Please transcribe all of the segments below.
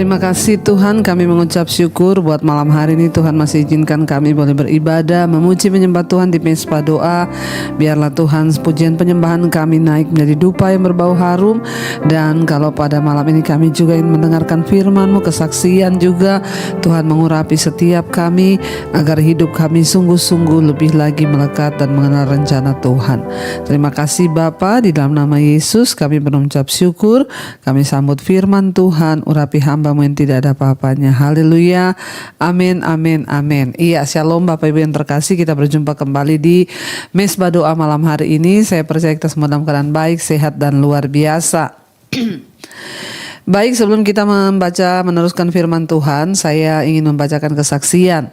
Terima kasih Tuhan, kami mengucap syukur buat malam hari ini. Tuhan masih izinkan kami boleh beribadah, memuji menyembah Tuhan di Mesbah Doa. Biarlah Tuhan pujian penyembahan kami naik menjadi dupa yang berbau harum. Dan kalau pada malam ini kami juga ingin mendengarkan firman-Mu, kesaksian juga, Tuhan mengurapi setiap kami agar hidup kami sungguh-sungguh lebih lagi melekat dan mengenal rencana Tuhan. Terima kasih Bapa, di dalam nama Yesus kami berucap syukur. Kami sambut firman Tuhan, urapi hamba yang tidak ada apa-apanya. Haleluya. Amin, amin, amin. Iya, shalom Bapak Ibu yang terkasih. Kita berjumpa kembali di Mesbah Doa malam hari ini. Saya percaya kita semua dalam keadaan baik, sehat, dan luar biasa. Baik, sebelum kita meneruskan firman Tuhan, saya ingin membacakan kesaksian.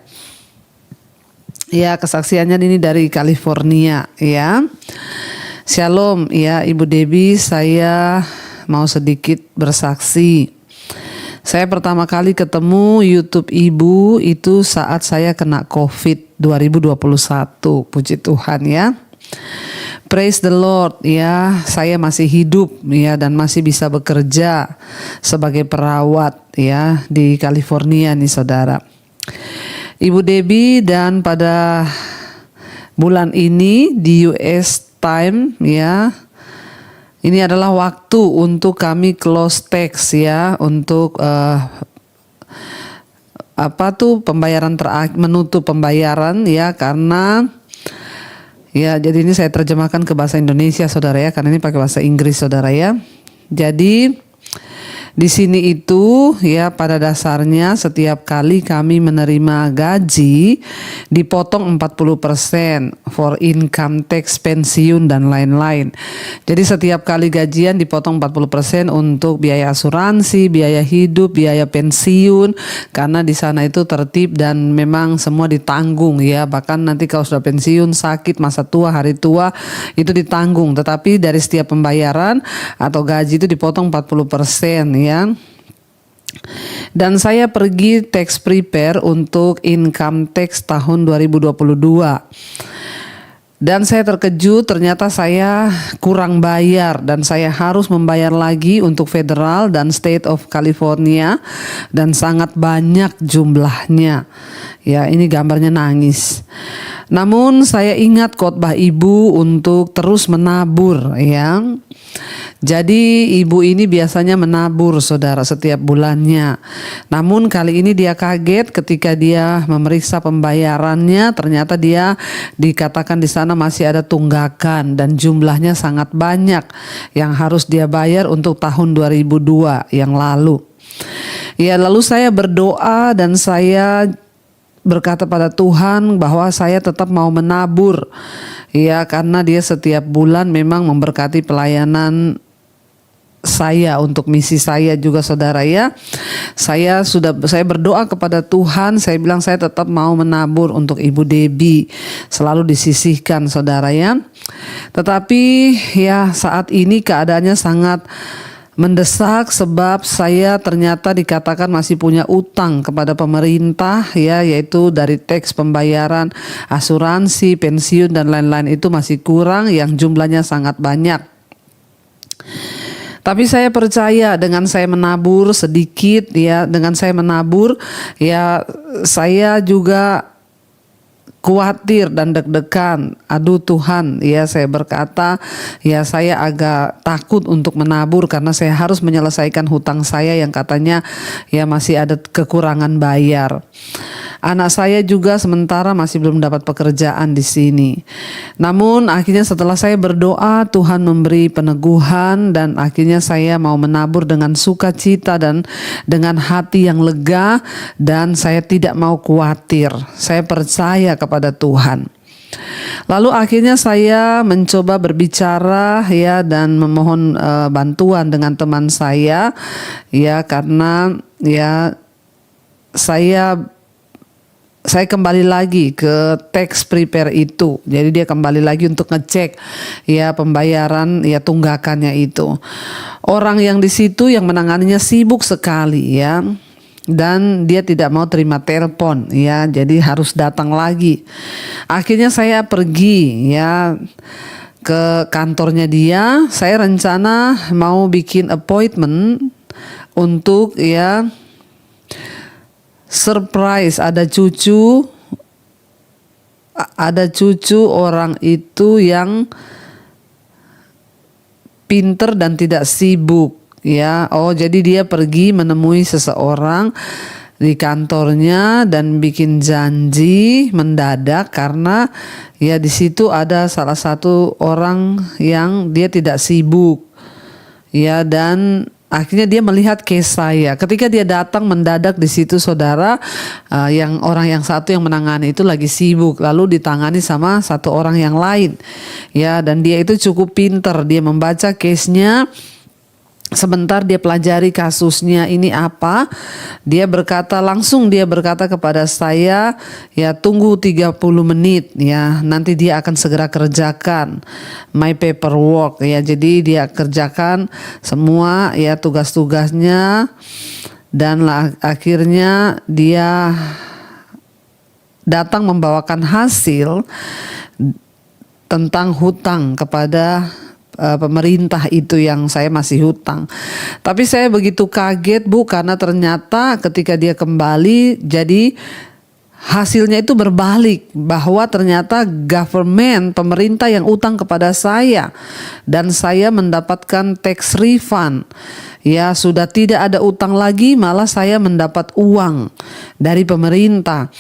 Ya, kesaksiannya ini dari California, ya. Shalom, ya Ibu Debbie, saya mau sedikit bersaksi. Saya pertama kali ketemu YouTube Ibu itu saat saya kena COVID 2021. Puji Tuhan ya. Praise the Lord ya. Saya masih hidup ya dan masih bisa bekerja sebagai perawat ya di California nih saudara. Ibu Debbie, dan pada bulan ini di US time ya, ini adalah waktu untuk kami close tax ya, untuk pembayaran menutup pembayaran ya, karena ya jadi ini saya terjemahkan ke bahasa Indonesia saudara ya, karena ini pakai bahasa Inggris saudara ya. Jadi di sini itu ya pada dasarnya setiap kali kami menerima gaji dipotong 40% for income tax, pensiun dan lain-lain. Jadi setiap kali gajian dipotong 40% untuk biaya asuransi, biaya hidup, biaya pensiun, karena di sana itu tertib dan memang semua ditanggung ya. Bahkan nanti kalau sudah pensiun, sakit, masa tua, hari tua itu ditanggung. Tetapi dari setiap pembayaran atau gaji itu dipotong 40% ya. Dan saya pergi tax prepare untuk income tax tahun 2022. Dan saya terkejut, ternyata saya kurang bayar dan saya harus membayar lagi untuk federal dan state of California, dan sangat banyak jumlahnya. Ya, ini gambarnya nangis. Namun saya ingat khotbah Ibu untuk terus menabur ya. Jadi ibu ini biasanya menabur saudara setiap bulannya. Namun kali ini dia kaget ketika dia memeriksa pembayarannya, ternyata dia dikatakan di sana masih ada tunggakan dan jumlahnya sangat banyak yang harus dia bayar untuk tahun 2002 yang lalu. Ya, lalu saya berdoa dan saya berkata pada Tuhan bahwa saya tetap mau menabur ya, karena dia setiap bulan memang memberkati pelayanan saya untuk misi saya juga saudara ya. Saya berdoa kepada Tuhan, saya bilang saya tetap mau menabur untuk Ibu Debbie, selalu disisihkan saudara ya. Tetapi ya saat ini keadaannya sangat mendesak sebab saya ternyata dikatakan masih punya utang kepada pemerintah ya, yaitu dari teks pembayaran asuransi, pensiun dan lain-lain itu masih kurang yang jumlahnya sangat banyak. Tapi saya percaya dengan saya menabur sedikit ya, dengan saya menabur ya, saya juga khawatir dan deg-degan. Aduh Tuhan, ya saya berkata, ya saya agak takut untuk menabur karena saya harus menyelesaikan hutang saya yang katanya ya masih ada kekurangan bayar. Anak saya juga sementara masih belum dapat pekerjaan di sini. Namun akhirnya setelah saya berdoa, Tuhan memberi peneguhan dan akhirnya saya mau menabur dengan sukacita dan dengan hati yang lega, dan saya tidak mau khawatir. Saya percaya kepada Tuhan. Lalu akhirnya saya mencoba berbicara ya dan memohon bantuan dengan teman saya ya, karena ya saya kembali lagi ke tax prepare itu. Jadi dia kembali lagi untuk ngecek ya pembayaran ya tunggakannya itu. Orang yang di situ yang menanganinya sibuk sekali ya. Dan dia tidak mau terima telepon ya, jadi harus datang lagi. Akhirnya saya pergi ya ke kantornya dia. Saya rencana mau bikin appointment untuk ya surprise, ada cucu orang itu yang pinter dan tidak sibuk, ya. Oh, jadi dia pergi menemui seseorang di kantornya dan bikin janji mendadak karena ya di situ ada salah satu orang yang dia tidak sibuk, ya. Dan akhirnya dia melihat case saya. Ketika dia datang mendadak di situ, saudara, yang orang yang satu yang menangani itu lagi sibuk, lalu ditangani sama satu orang yang lain, ya. Dan dia itu cukup pinter, dia membaca case-nya. Sebentar dia pelajari kasusnya ini apa, dia berkata kepada saya, ya tunggu 30 menit, ya nanti dia akan segera kerjakan my paperwork, ya. Jadi dia kerjakan semua ya tugas-tugasnya, dan akhirnya dia datang membawakan hasil tentang hutang kepada pemerintah itu yang saya masih hutang. Tapi saya begitu kaget, Bu, karena ternyata ketika dia kembali, jadi hasilnya itu berbalik, bahwa ternyata pemerintah yang utang kepada saya, dan saya mendapatkan tax refund. Ya, sudah tidak ada utang lagi, malah saya mendapat uang dari pemerintah.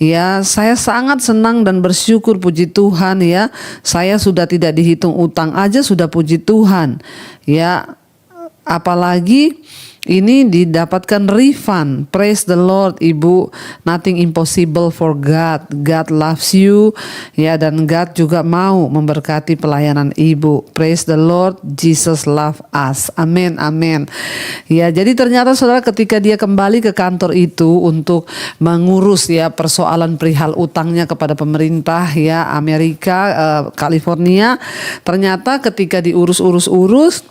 Ya, saya sangat senang dan bersyukur, puji Tuhan, ya. Saya sudah tidak dihitung utang aja sudah puji Tuhan. Ya, apalagi ini didapatkan refund. Praise the Lord, Ibu. Nothing impossible for God. God loves you, ya, dan God juga mau memberkati pelayanan Ibu. Praise the Lord, Jesus love us. Amin, amin. Ya, jadi ternyata saudara, ketika dia kembali ke kantor itu untuk mengurus ya persoalan perihal utangnya kepada pemerintah ya Amerika, California, ternyata ketika diurus-urus,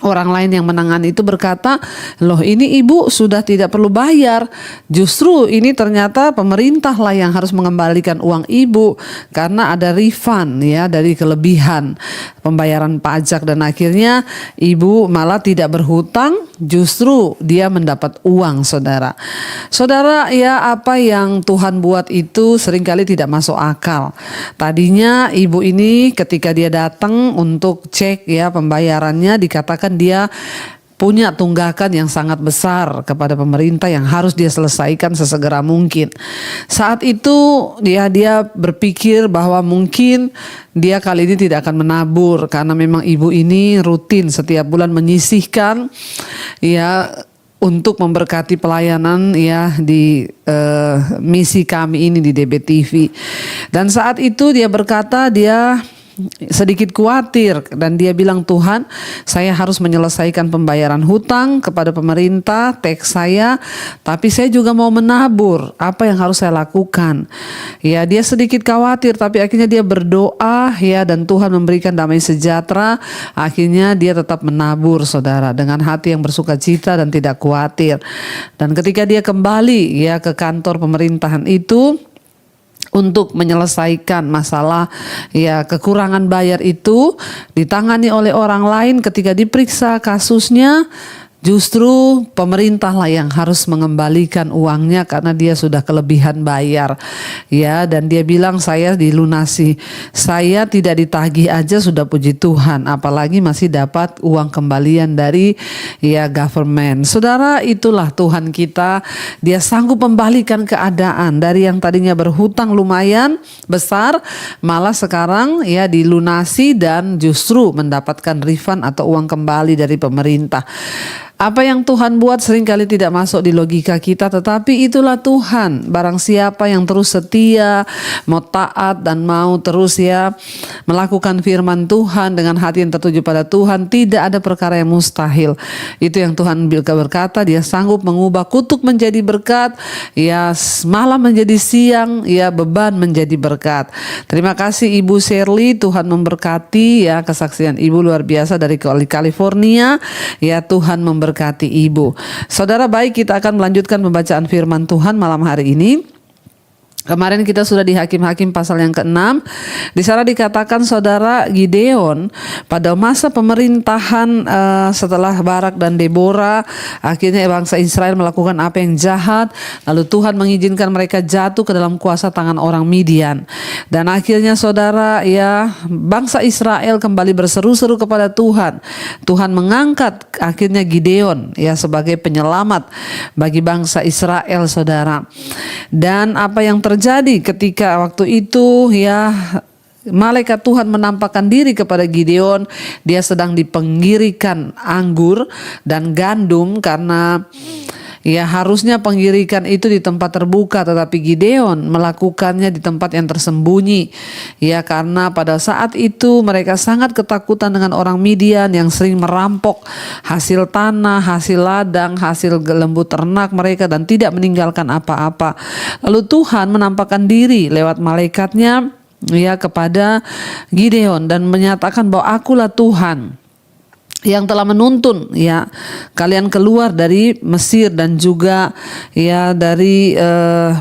orang lain yang menangani itu berkata, loh ini ibu sudah tidak perlu bayar. Justru ini ternyata pemerintah lah yang harus mengembalikan uang ibu karena ada refund ya dari kelebihan pembayaran pajak. Dan akhirnya ibu malah tidak berhutang, justru dia mendapat uang, saudara. Saudara, ya apa yang Tuhan buat itu seringkali tidak masuk akal. Tadinya ibu ini ketika dia datang untuk cek ya pembayarannya, dikatakan dia punya tunggakan yang sangat besar kepada pemerintah yang harus dia selesaikan sesegera mungkin. Saat itu dia berpikir bahwa mungkin dia kali ini tidak akan menabur karena memang ibu ini rutin setiap bulan menyisihkan ya untuk memberkati pelayanan ya di misi kami ini di DBTV. Dan saat itu dia berkata dia sedikit khawatir dan dia bilang, Tuhan, saya harus menyelesaikan pembayaran hutang kepada pemerintah, teks saya, tapi saya juga mau menabur. Apa yang harus saya lakukan? Ya, dia sedikit khawatir, tapi akhirnya dia berdoa ya, dan Tuhan memberikan damai sejahtera. Akhirnya dia tetap menabur, saudara, dengan hati yang bersuka cita dan tidak khawatir. Dan ketika dia kembali ya ke kantor pemerintahan itu untuk menyelesaikan masalah ya kekurangan bayar itu, ditangani oleh orang lain, ketika diperiksa kasusnya justru pemerintah lah yang harus mengembalikan uangnya karena dia sudah kelebihan bayar ya. Dan dia bilang, saya dilunasi, saya tidak ditagih aja sudah puji Tuhan, apalagi masih dapat uang kembalian dari ya government. Saudara, itulah Tuhan kita, dia sanggup membalikan keadaan dari yang tadinya berhutang lumayan besar, malah sekarang ya dilunasi dan justru mendapatkan refund atau uang kembali dari pemerintah. Apa yang Tuhan buat seringkali tidak masuk di logika kita, tetapi itulah Tuhan. Barang siapa yang terus setia, mau taat dan mau terus ya melakukan firman Tuhan dengan hati yang tertuju pada Tuhan, tidak ada perkara yang mustahil. Itu yang Tuhan berkata, dia sanggup mengubah kutuk menjadi berkat, ya malam menjadi siang, ya beban menjadi berkat. Terima kasih Ibu Shirley, Tuhan memberkati ya, kesaksian Ibu luar biasa dari California, ya Tuhan memberkati Ibu. Saudara baik, kita akan melanjutkan pembacaan firman Tuhan malam hari ini. Kemarin kita sudah di Hakim-Hakim pasal yang ke-6. Di sana dikatakan saudara, Gideon pada masa pemerintahan setelah Barak dan Deborah, akhirnya bangsa Israel melakukan apa yang jahat. Lalu Tuhan mengizinkan mereka jatuh ke dalam kuasa tangan orang Midian. Dan akhirnya saudara, ya, bangsa Israel kembali berseru-seru kepada Tuhan. Tuhan mengangkat akhirnya Gideon, ya, sebagai penyelamat bagi bangsa Israel, saudara. Dan apa yang terjadi ketika waktu itu, ya, malaikat Tuhan menampakkan diri kepada Gideon. Dia sedang dipenggirikan anggur dan gandum, karena ya harusnya penggirikan itu di tempat terbuka, tetapi Gideon melakukannya di tempat yang tersembunyi. Ya, karena pada saat itu mereka sangat ketakutan dengan orang Midian yang sering merampok hasil tanah, hasil ladang, hasil lembu ternak mereka, dan tidak meninggalkan apa-apa. Lalu Tuhan menampakkan diri lewat malaikatnya, ya, kepada Gideon dan menyatakan bahwa akulah Tuhan yang telah menuntun, ya, kalian keluar dari Mesir dan juga, ya, dari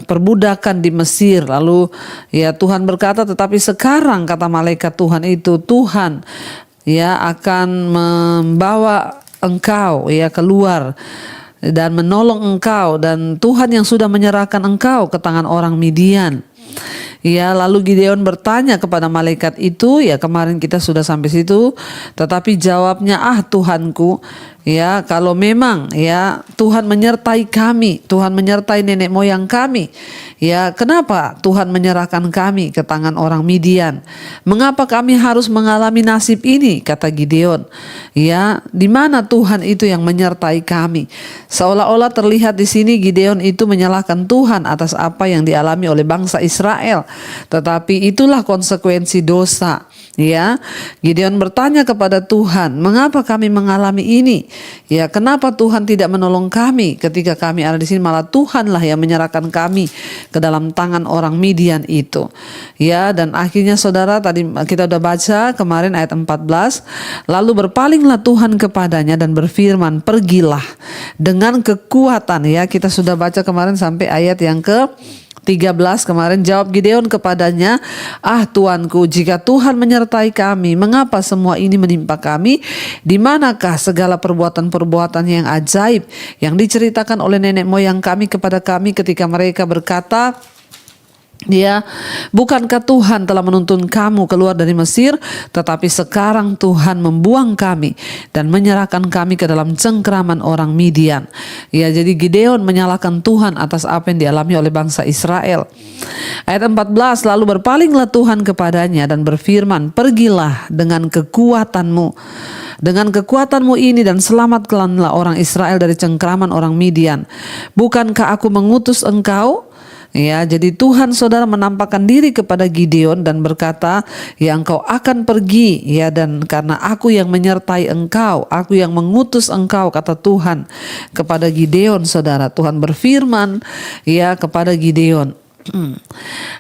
perbudakan di Mesir. Lalu, ya, Tuhan berkata, tetapi sekarang, kata malaikat Tuhan itu, Tuhan, ya, akan membawa engkau, ya, keluar dan menolong engkau, dan Tuhan yang sudah menyerahkan engkau ke tangan orang Midian. Ya, lalu Gideon bertanya kepada malaikat itu, ya, kemarin kita sudah sampai situ, tetapi jawabnya, Tuhanku, ya, kalau memang, ya, Tuhan menyertai kami, Tuhan menyertai nenek moyang kami, ya, kenapa Tuhan menyerahkan kami ke tangan orang Midian? Mengapa kami harus mengalami nasib ini? Kata Gideon. Ya, di mana Tuhan itu yang menyertai kami? Seolah-olah terlihat di sini Gideon itu menyalahkan Tuhan atas apa yang dialami oleh bangsa Israel. Tetapi itulah konsekuensi dosa. Ya, Gideon bertanya kepada Tuhan, mengapa kami mengalami ini? Ya, kenapa Tuhan tidak menolong kami ketika kami ada di sini? Malah Tuhanlah yang menyerahkan kami ke dalam tangan orang Midian itu. Ya, dan akhirnya saudara, tadi kita udah baca kemarin ayat 14. Lalu berpalinglah Tuhan kepadanya dan berfirman, pergilah dengan kekuatan. Ya, kita sudah baca kemarin sampai ayat yang ke-13 kemarin. Jawab Gideon kepadanya, Tuanku, jika Tuhan menyertai kami, mengapa semua ini menimpa kami? Di manakah segala perbuatan-perbuatan yang ajaib yang diceritakan oleh nenek moyang kami kepada kami ketika mereka berkata, ya, bukankah Tuhan telah menuntun kamu keluar dari Mesir? Tetapi sekarang Tuhan membuang kami dan menyerahkan kami ke dalam cengkraman orang Midian. Ya, jadi Gideon menyalahkan Tuhan atas apa yang dialami oleh bangsa Israel. Ayat 14, lalu berpalinglah Tuhan kepadanya dan berfirman, pergilah dengan kekuatanmu. Dengan kekuatanmu ini dan selamatkanlah orang Israel dari cengkraman orang Midian. Bukankah aku mengutus engkau? Ya, jadi Tuhan saudara menampakkan diri kepada Gideon dan berkata, ya, engkau akan pergi, ya, dan karena aku yang menyertai engkau, aku yang mengutus engkau, kata Tuhan kepada Gideon, saudara. Tuhan berfirman, ya, kepada Gideon.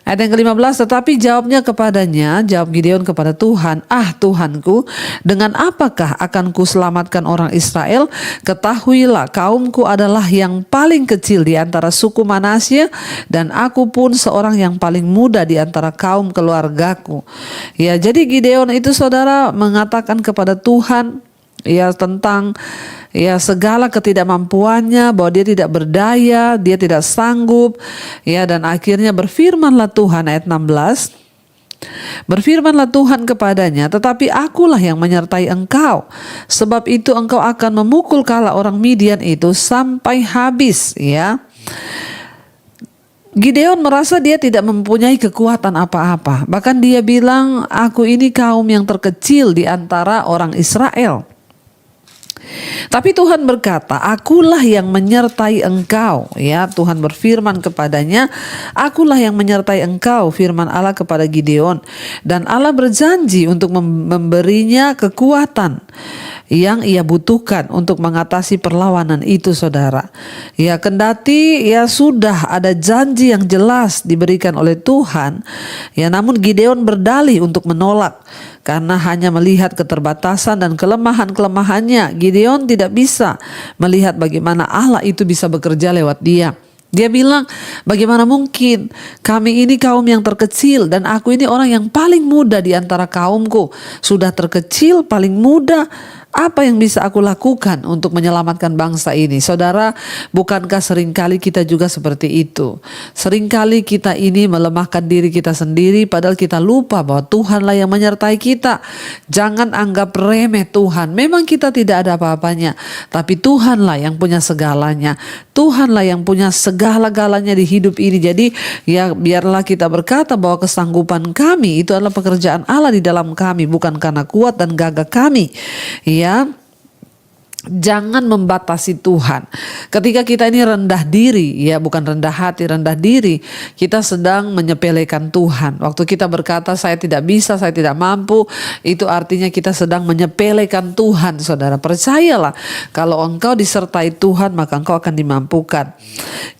Ayat yang ke-15, tetapi jawab Gideon kepada Tuhan, Tuhanku, dengan apakah akan kuselamatkan orang Israel? Ketahuilah, kaumku adalah yang paling kecil di antara suku Manasye, dan aku pun seorang yang paling muda di antara kaum keluargaku. Ya, jadi Gideon itu saudara mengatakan kepada Tuhan, ya, tentang, ya, segala ketidakmampuannya, bahwa dia tidak berdaya, dia tidak sanggup. Ya, dan akhirnya berfirmanlah Tuhan, ayat 16, berfirmanlah Tuhan kepadanya, tetapi akulah yang menyertai engkau, sebab itu engkau akan memukul kala orang Midian itu sampai habis. Ya, Gideon merasa dia tidak mempunyai kekuatan apa-apa. Bahkan dia bilang, aku ini kaum yang terkecil di antara orang Israel. Tapi Tuhan berkata, akulah yang menyertai engkau. Ya, Tuhan berfirman kepadanya, akulah yang menyertai engkau, firman Allah kepada Gideon. Dan Allah berjanji untuk memberinya kekuatan yang ia butuhkan untuk mengatasi perlawanan itu, saudara. Ya, kendati ya sudah ada janji yang jelas diberikan oleh Tuhan, ya, namun Gideon berdalih untuk menolak. Karena hanya melihat keterbatasan dan kelemahan-kelemahannya, Gideon tidak bisa melihat bagaimana Allah itu bisa bekerja lewat dia. Dia bilang, bagaimana mungkin kami ini kaum yang terkecil dan aku ini orang yang paling muda di antara kaumku. Sudah terkecil, paling muda. Apa yang bisa aku lakukan untuk menyelamatkan bangsa ini? Saudara, bukankah seringkali kita juga seperti itu? Seringkali kita ini melemahkan diri kita sendiri padahal kita lupa bahwa Tuhanlah yang menyertai kita. Jangan anggap remeh Tuhan. Memang kita tidak ada apa-apanya, tapi Tuhanlah yang punya segalanya. Tuhanlah yang punya segala-galanya di hidup ini. Jadi ya biarlah kita berkata bahwa kesanggupan kami itu adalah pekerjaan Allah di dalam kami, bukan karena kuat dan gagah kami. Ya, jangan membatasi Tuhan. Ketika kita ini rendah diri, ya bukan rendah hati, rendah diri, kita sedang menyepelekan Tuhan. Waktu kita berkata saya tidak bisa, saya tidak mampu, itu artinya kita sedang menyepelekan Tuhan. Saudara, percayalah, kalau engkau disertai Tuhan maka engkau akan dimampukan.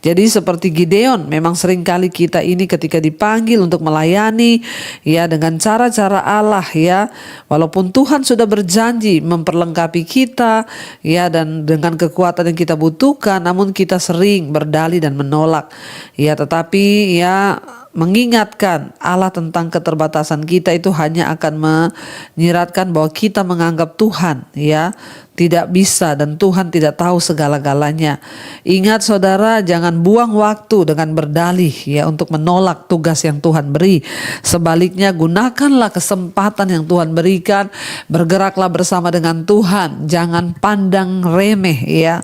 Jadi seperti Gideon, memang seringkali kita ini ketika dipanggil untuk melayani ya dengan cara-cara Allah ya, walaupun Tuhan sudah berjanji memperlengkapi kita ya dan dengan kekuatan yang kita butuhkan, namun kita sering berdalih dan menolak ya. Tetapi ya mengingatkan Allah tentang keterbatasan kita itu hanya akan menyiratkan bahwa kita menganggap Tuhan ya tidak bisa dan Tuhan tidak tahu segala-galanya. Ingat saudara, jangan buang waktu dengan berdalih ya untuk menolak tugas yang Tuhan beri. Sebaliknya gunakanlah kesempatan yang Tuhan berikan, bergeraklah bersama dengan Tuhan. Jangan pandang remeh ya.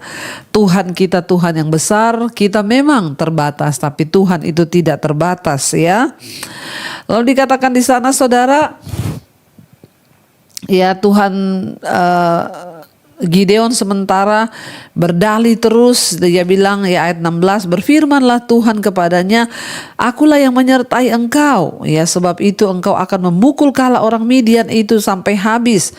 Tuhan kita Tuhan yang besar, kita memang terbatas tapi Tuhan itu tidak terbatas ya. Lalu dikatakan di sana saudara, ya Tuhan Gideon sementara berdalih terus, dia bilang ya ayat 16, berfirmanlah Tuhan kepadanya, akulah yang menyertai engkau ya, sebab itu engkau akan memukul kala orang Midian itu sampai habis.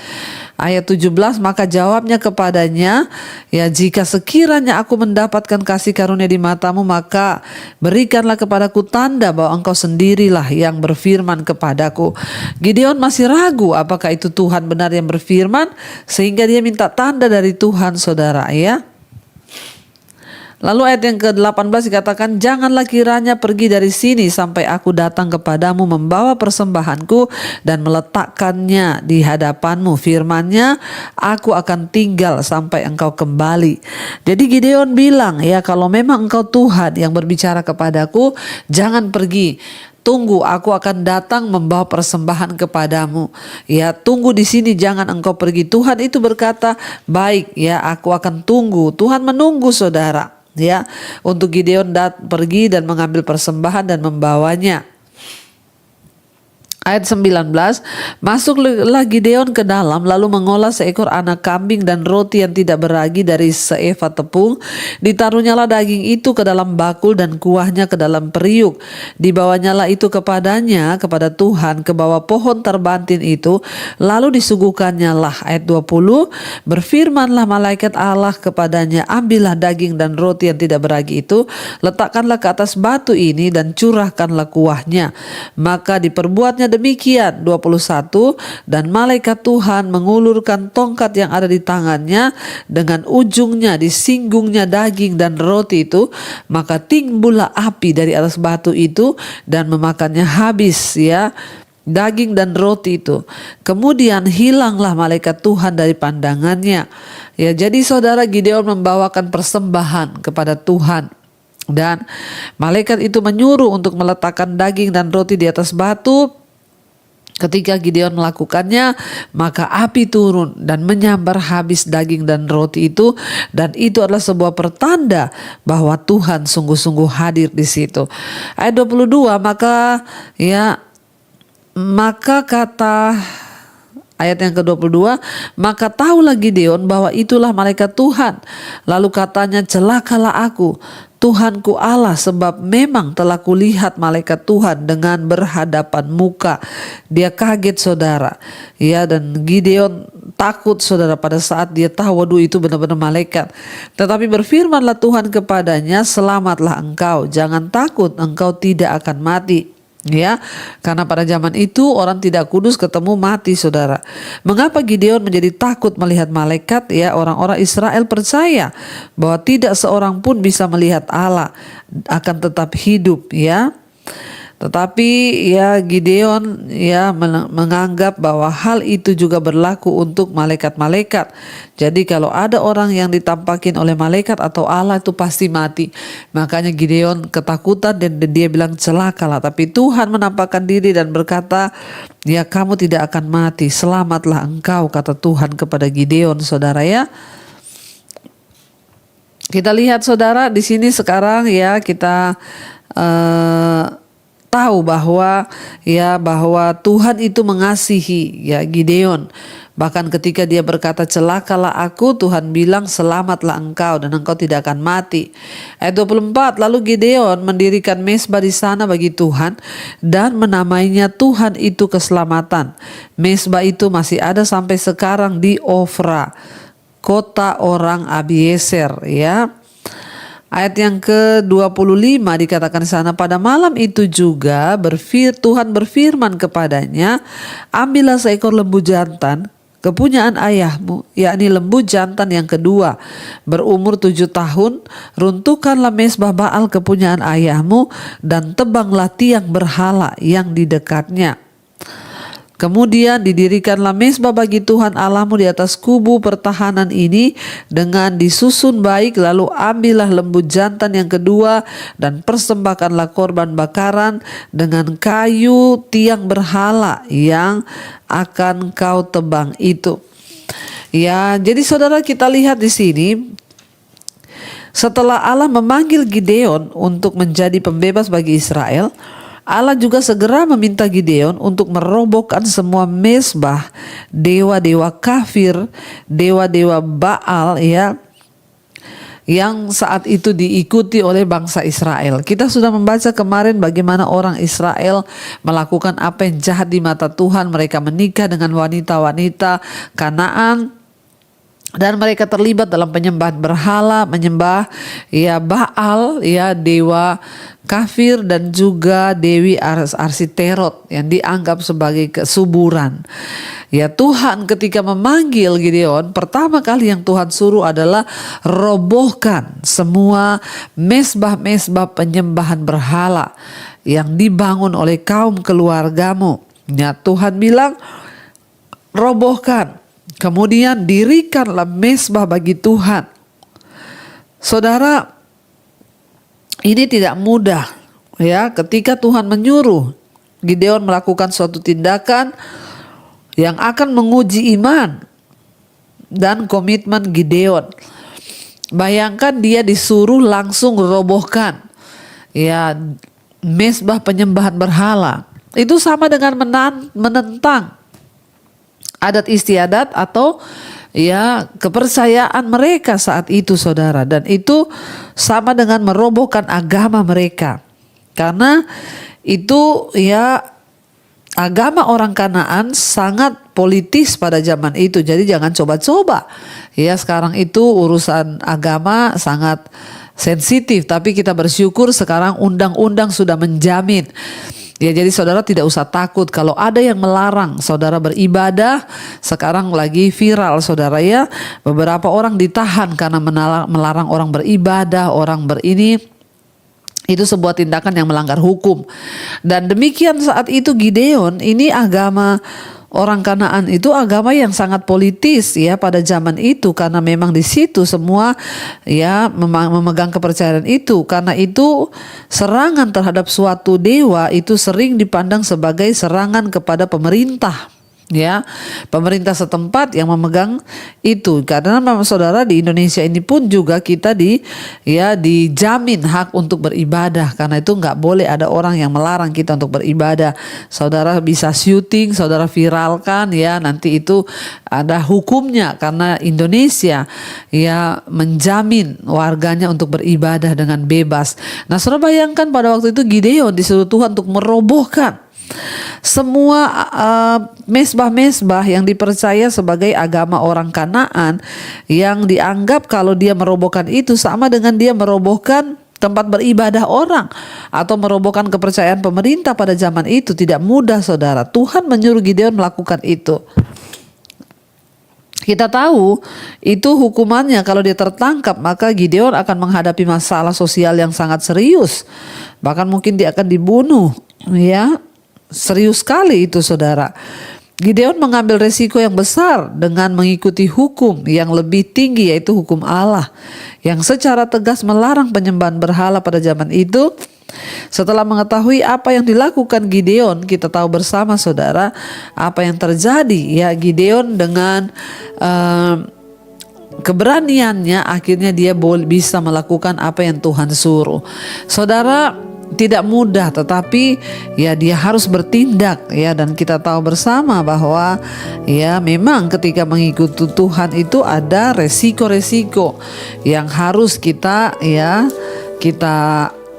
Ayat 17, maka jawabnya kepadanya, ya jika sekiranya aku mendapatkan kasih karunia di matamu, maka berikanlah kepadaku tanda bahwa engkau sendirilah yang berfirman kepadaku. Gideon masih ragu apakah itu Tuhan benar yang berfirman, sehingga dia minta tanda dari Tuhan saudara ya. Lalu ayat yang ke-18 dikatakan, janganlah kiranya pergi dari sini sampai aku datang kepadamu membawa persembahanku dan meletakkannya di hadapanmu. Firman-Nya, aku akan tinggal sampai engkau kembali. Jadi Gideon bilang, ya kalau memang engkau Tuhan yang berbicara kepadaku, jangan pergi. Tunggu, aku akan datang membawa persembahan kepadamu. Ya, tunggu di sini, jangan engkau pergi. Tuhan itu berkata, baik ya, aku akan tunggu. Tuhan menunggu saudara. Ya, untuk Gideon pergi dan mengambil persembahan dan membawanya. Ayat 19, masuklah Gideon ke dalam lalu mengolah seekor anak kambing dan roti yang tidak beragi dari seeva tepung. Ditaruhnyalah daging itu ke dalam bakul dan kuahnya ke dalam periuk. Dibawanyalah itu kepadanya, kepada Tuhan, ke bawah pohon terbantin itu. Lalu disuguhkannya lah. Ayat 20, berfirmanlah malaikat Allah kepadanya, ambillah daging dan roti yang tidak beragi itu, letakkanlah ke atas batu ini dan curahkanlah kuahnya. Maka diperbuatnya demikian. 21, dan malaikat Tuhan mengulurkan tongkat yang ada di tangannya, dengan ujungnya disinggungnya daging dan roti itu, maka timbullah api dari atas batu itu dan memakannya habis ya daging dan roti itu. Kemudian hilanglah malaikat Tuhan dari pandangannya. Ya, jadi saudara, Gideon membawakan persembahan kepada Tuhan. Dan malaikat itu menyuruh untuk meletakkan daging dan roti di atas batu. Ketika Gideon melakukannya, maka api turun dan menyambar habis daging dan roti itu, dan itu adalah sebuah pertanda bahwa Tuhan sungguh-sungguh hadir di situ. Ayat 22, maka kata ayat yang ke-22, maka tahulah Gideon bahwa itulah malaikat Tuhan. Lalu katanya, celakalah aku, Tuhanku Allah, sebab memang telah kulihat malaikat Tuhan dengan berhadapan muka. Dia kaget saudara. Ya, dan Gideon takut saudara pada saat dia tahu waduh itu benar-benar malaikat. Tetapi berfirmanlah Tuhan kepadanya, selamatlah engkau, jangan takut, engkau tidak akan mati. Ya, karena pada zaman itu orang tidak kudus ketemu mati, saudara. Mengapa Gideon menjadi takut melihat malaikat? Ya, orang-orang Israel percaya bahwa tidak seorang pun bisa melihat Allah, akan tetap hidup, ya. Tetapi ya Gideon ya menganggap bahwa hal itu juga berlaku untuk malaikat-malaikat. Jadi kalau ada orang yang ditampakin oleh malaikat atau Allah itu pasti mati. Makanya Gideon ketakutan dan dia bilang celakalah. Tapi Tuhan menampakkan diri dan berkata, ya kamu tidak akan mati, selamatlah engkau, kata Tuhan kepada Gideon, saudara ya. Kita lihat saudara di sini sekarang ya kita tahu bahwa Tuhan itu mengasihi ya Gideon. Bahkan ketika dia berkata celakalah aku, Tuhan bilang selamatlah engkau dan engkau tidak akan mati. Ayat 24, lalu Gideon mendirikan mezbah di sana bagi Tuhan dan menamainya Tuhan itu keselamatan. Mezbah itu masih ada sampai sekarang di Ofra, kota orang Abiezer, ya. Ayat yang ke-25 dikatakan di sana, pada malam itu juga Tuhan berfirman kepadanya, ambillah seekor lembu jantan kepunyaan ayahmu, yakni lembu jantan yang kedua, berumur 7 tahun, runtuhkanlah mezbah Baal kepunyaan ayahmu dan tebanglah tiang berhala yang di dekatnya. Kemudian didirikanlah mezbah bagi Tuhan Allahmu di atas kubu pertahanan ini dengan disusun baik, lalu ambillah lembu jantan yang kedua dan persembahkanlah korban bakaran dengan kayu tiang berhala yang akan kau tebang itu. Ya, jadi saudara kita lihat di sini, setelah Allah memanggil Gideon untuk menjadi pembebas bagi Israel, Allah juga segera meminta Gideon untuk merobohkan semua mezbah dewa-dewa kafir, dewa-dewa Baal ya, yang saat itu diikuti oleh bangsa Israel. Kita sudah membaca kemarin bagaimana orang Israel melakukan apa yang jahat di mata Tuhan. Mereka menikah dengan wanita-wanita Kanaan dan mereka terlibat dalam penyembahan berhala, menyembah ya Baal ya, dewa kafir, dan juga dewi Arsiterot yang dianggap sebagai kesuburan. Ya, Tuhan ketika memanggil Gideon, pertama kali yang Tuhan suruh adalah robohkan semua mezbah-mezbah penyembahan berhala yang dibangun oleh kaum keluargamu. Ya, Tuhan bilang robohkan, kemudian dirikanlah mezbah bagi Tuhan. Saudara, ini tidak mudah ya, ketika Tuhan menyuruh Gideon melakukan suatu tindakan yang akan menguji iman dan komitmen Gideon. Bayangkan dia disuruh langsung robohkan ya mezbah penyembahan berhala. Itu sama dengan menentang adat istiadat atau ya kepercayaan mereka saat itu, saudara. Dan itu sama dengan merobohkan agama mereka, karena itu ya agama orang Kanaan sangat politis pada zaman itu. Jadi jangan coba-coba ya, sekarang itu urusan agama sangat sensitif, tapi kita bersyukur sekarang undang-undang sudah menjamin. Ya, jadi saudara tidak usah takut kalau ada yang melarang saudara beribadah. Sekarang lagi viral, saudara ya, beberapa orang ditahan karena melarang orang beribadah, orang berini. Itu sebuah tindakan yang melanggar hukum. Dan demikian saat itu Gideon, ini agama orang Kanaan itu agama yang sangat politis ya pada zaman itu, karena memang di situ semua ya memegang kepercayaan itu. Karena itu serangan terhadap suatu dewa itu sering dipandang sebagai serangan kepada pemerintah. Ya, pemerintah setempat yang memegang itu. Karena memang saudara di Indonesia ini pun juga kita dijamin hak untuk beribadah. Karena itu nggak boleh ada orang yang melarang kita untuk beribadah. Saudara bisa syuting, saudara viralkan ya, nanti itu ada hukumnya, karena Indonesia ya menjamin warganya untuk beribadah dengan bebas. Nah, saudara bayangkan pada waktu itu Gideon disuruh Tuhan untuk merobohkan semua mezbah-mezbah yang dipercaya sebagai agama orang Kanaan, yang dianggap kalau dia merobohkan itu sama dengan dia merobohkan tempat beribadah orang atau merobohkan kepercayaan pemerintah pada zaman itu. Tidak mudah, saudara. Tuhan menyuruh Gideon melakukan itu. Kita tahu itu hukumannya kalau dia tertangkap, maka Gideon akan menghadapi masalah sosial yang sangat serius. Bahkan mungkin dia akan dibunuh, ya. Serius sekali itu, saudara. Gideon mengambil resiko yang besar dengan mengikuti hukum yang lebih tinggi, yaitu hukum Allah yang secara tegas melarang penyembahan berhala pada zaman itu. Setelah mengetahui apa yang dilakukan Gideon, kita tahu bersama, saudara, apa yang terjadi. Ya, Gideon dengan keberaniannya akhirnya dia bisa melakukan apa yang Tuhan suruh. Saudara, tidak mudah, tetapi ya dia harus bertindak, ya. Dan kita tahu bersama bahwa ya memang ketika mengikuti Tuhan itu ada resiko-resiko yang harus kita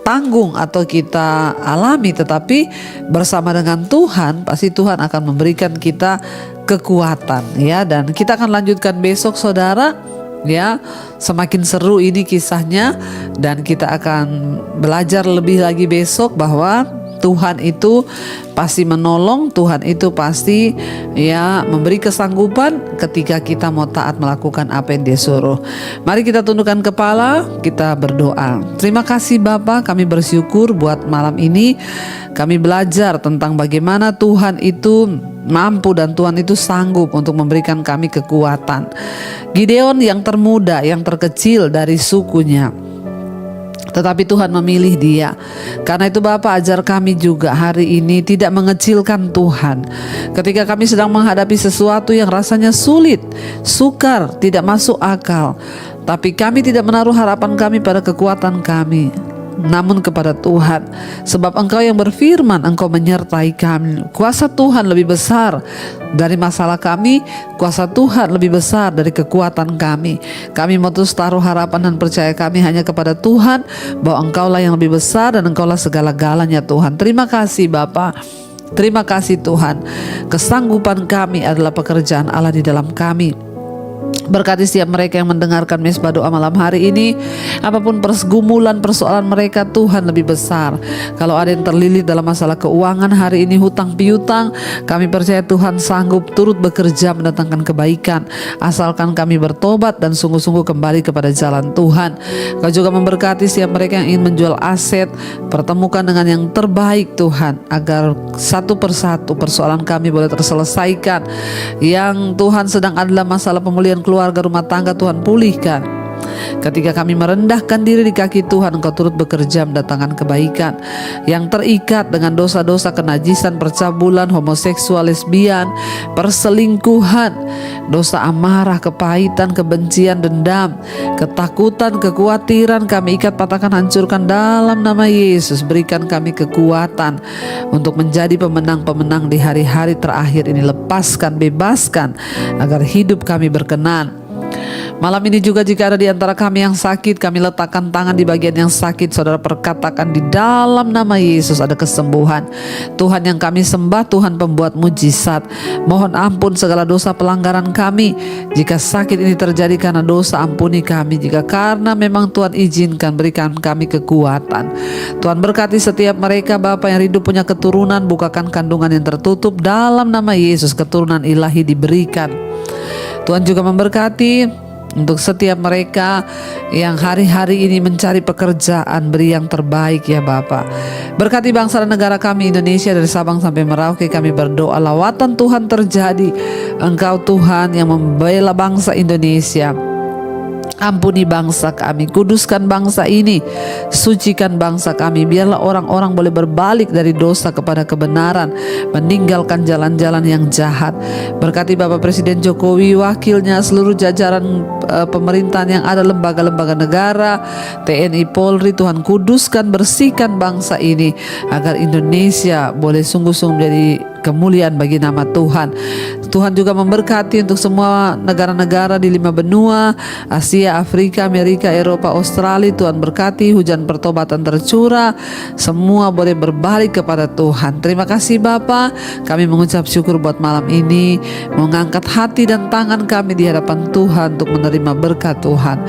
tanggung atau kita alami. Tetapi bersama dengan Tuhan, pasti Tuhan akan memberikan kita kekuatan, ya. Dan kita akan lanjutkan besok, saudara. Ya, semakin seru ini kisahnya, dan kita akan belajar lebih lagi besok bahwa Tuhan itu pasti menolong, Tuhan itu pasti ya memberi kesanggupan ketika kita mau taat melakukan apa yang Dia suruh. Mari kita tundukkan kepala, kita berdoa. Terima kasih Bapa, kami bersyukur buat malam ini. Kami belajar tentang bagaimana Tuhan itu mampu dan Tuhan itu sanggup untuk memberikan kami kekuatan. Gideon yang termuda, yang terkecil dari sukunya, tetapi Tuhan memilih dia. Karena itu Bapa, ajar kami juga hari ini tidak mengecilkan Tuhan. Ketika kami sedang menghadapi sesuatu yang rasanya sulit, sukar, tidak masuk akal, tapi kami tidak menaruh harapan kami pada kekuatan kami, namun kepada Tuhan. Sebab Engkau yang berfirman, Engkau menyertai kami. Kuasa Tuhan lebih besar dari masalah kami, kuasa Tuhan lebih besar dari kekuatan kami. Kami mau terus taruh harapan dan percaya kami hanya kepada Tuhan, bahwa Engkaulah yang lebih besar dan Engkaulah segala-galanya Tuhan. Terima kasih Bapa. Terima kasih Tuhan. Kesanggupan kami adalah pekerjaan Allah di dalam kami. Berkati setiap mereka yang mendengarkan Mesbah Doa malam hari ini. Apapun pergumulan persoalan mereka, Tuhan lebih besar. Kalau ada yang terlilit dalam masalah keuangan hari ini, hutang piutang, kami percaya Tuhan sanggup turut bekerja mendatangkan kebaikan, asalkan kami bertobat dan sungguh-sungguh kembali kepada jalan Tuhan. Kau juga memberkati setiap mereka yang ingin menjual aset, pertemukan dengan yang terbaik Tuhan, agar satu persatu persoalan kami boleh terselesaikan. Yang Tuhan sedang adalah masalah pemulihan keluarga, rumah tangga, Tuhan pulihkan. Ketika kami merendahkan diri di kaki Tuhan, Engkau turut bekerja mendatangkan kebaikan. Yang terikat dengan dosa-dosa kenajisan, percabulan, homoseksual, lesbian, perselingkuhan, dosa amarah, kepahitan, kebencian, dendam, ketakutan, kekhawatiran, kami ikat, patahkan, hancurkan dalam nama Yesus. Berikan kami kekuatan untuk menjadi pemenang-pemenang di hari-hari terakhir ini. Lepaskan, bebaskan, agar hidup kami berkenan. Malam ini juga jika ada di antara kami yang sakit, kami letakkan tangan di bagian yang sakit. Saudara perkatakan di dalam nama Yesus ada kesembuhan. Tuhan yang kami sembah, Tuhan pembuat mujizat. Mohon ampun segala dosa pelanggaran kami. Jika sakit ini terjadi karena dosa, ampuni kami. Jika karena memang Tuhan izinkan, berikan kami kekuatan. Tuhan berkati setiap mereka Bapa yang rindu punya keturunan. Bukakan kandungan yang tertutup dalam nama Yesus. Keturunan ilahi diberikan. Tuhan juga memberkati untuk setiap mereka yang hari-hari ini mencari pekerjaan, beri yang terbaik ya Bapa. Berkati bangsa dan negara kami Indonesia dari Sabang sampai Merauke. Kami berdoa lawatan Tuhan terjadi. Engkau Tuhan yang membela bangsa Indonesia. Ampuni bangsa kami, kuduskan bangsa ini, sucikan bangsa kami. Biarlah orang-orang boleh berbalik dari dosa kepada kebenaran, meninggalkan jalan-jalan yang jahat. Berkati Bapak Presiden Jokowi, wakilnya, seluruh jajaran pemerintahan yang ada, lembaga-lembaga negara, TNI, Polri. Tuhan kuduskan, bersihkan bangsa ini, agar Indonesia boleh sungguh-sungguh menjadi kemuliaan bagi nama Tuhan. Tuhan juga memberkati untuk semua negara-negara di 5 benua, Asia, Afrika, Amerika, Eropa, Australia. Tuhan berkati, hujan pertobatan tercurah, semua boleh berbalik kepada Tuhan. Terima kasih Bapa, kami mengucap syukur buat malam ini, mengangkat hati dan tangan kami di hadapan Tuhan untuk menerima berkat Tuhan.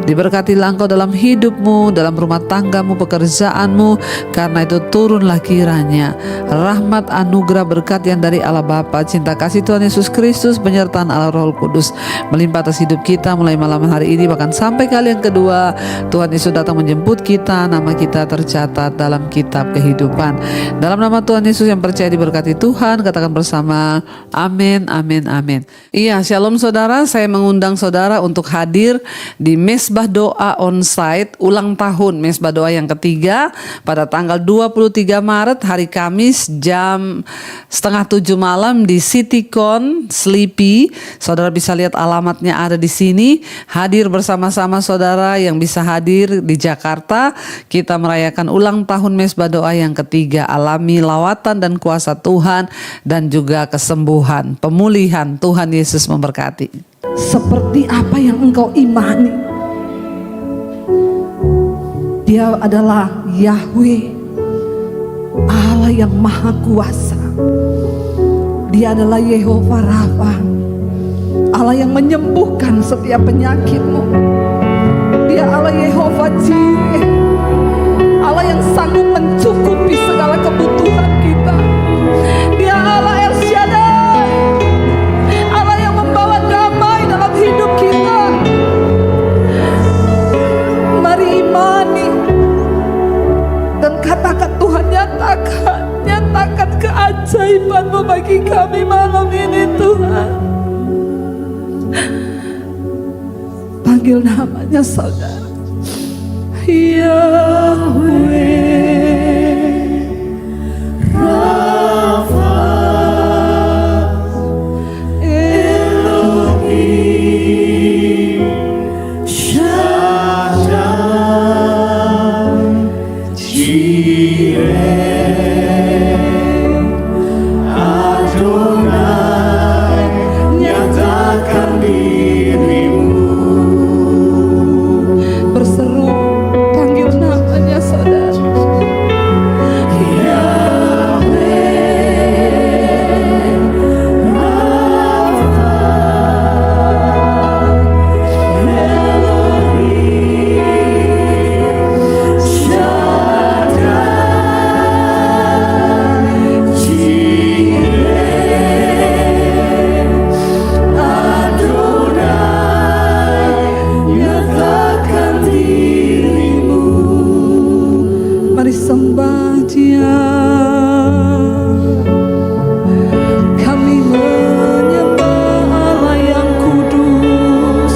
Diberkatilah Engkau dalam hidupmu, dalam rumah tanggamu, pekerjaanmu, karena itu turunlah kiranya rahmat, anugerah, berkat yang dari Allah Bapa, cinta kasih Tuhan Yesus Kristus, penyertaan Allah Roh Kudus melimpah atas hidup kita mulai malam hari ini, bahkan sampai kali yang kedua Tuhan Yesus datang menjemput kita, nama kita tercatat dalam kitab kehidupan. Dalam nama Tuhan Yesus yang percaya diberkati Tuhan, katakan bersama amin, amin, amin. Iya, shalom saudara, saya mengundang saudara untuk hadir di Mesbah Doa Onsite ulang tahun Mesbah Doa yang ketiga pada tanggal 23 Maret hari Kamis jam 6:30 malam di CityCon Sleepy. Saudara bisa lihat alamatnya ada di sini. Hadir bersama-sama saudara yang bisa hadir di Jakarta. Kita merayakan ulang tahun Mesbah Doa yang ketiga. Alami lawatan dan kuasa Tuhan dan juga kesembuhan, pemulihan. Tuhan Yesus memberkati. Seperti apa yang engkau imani, Dia adalah Yahweh, Allah yang maha kuasa. Dia adalah Yehova Rafa, Allah yang menyembuhkan setiap penyakitmu. Dia Allah Yehova Jireh, Allah yang sanggup mencukupi segala kebutuhan kita. Dia Allah El Shaddai, Allah yang membawa damai dalam hidup kita. Mari imani dan katakan, Tuhan nyatakan keajaiban-Mu bagi kami malam ini Tuhan. Panggil namanya saudara, Yahweh Rafa Elohim Shaddai Jireh Adonai, nyatakan dirimu. Berseru, panggil namanya saudara, Yahweh Rafa Elohim Shaddai Jireh Adonai, nyatakan dirimu. Mari sembah Dia. Kami menyembah Allah yang kudus,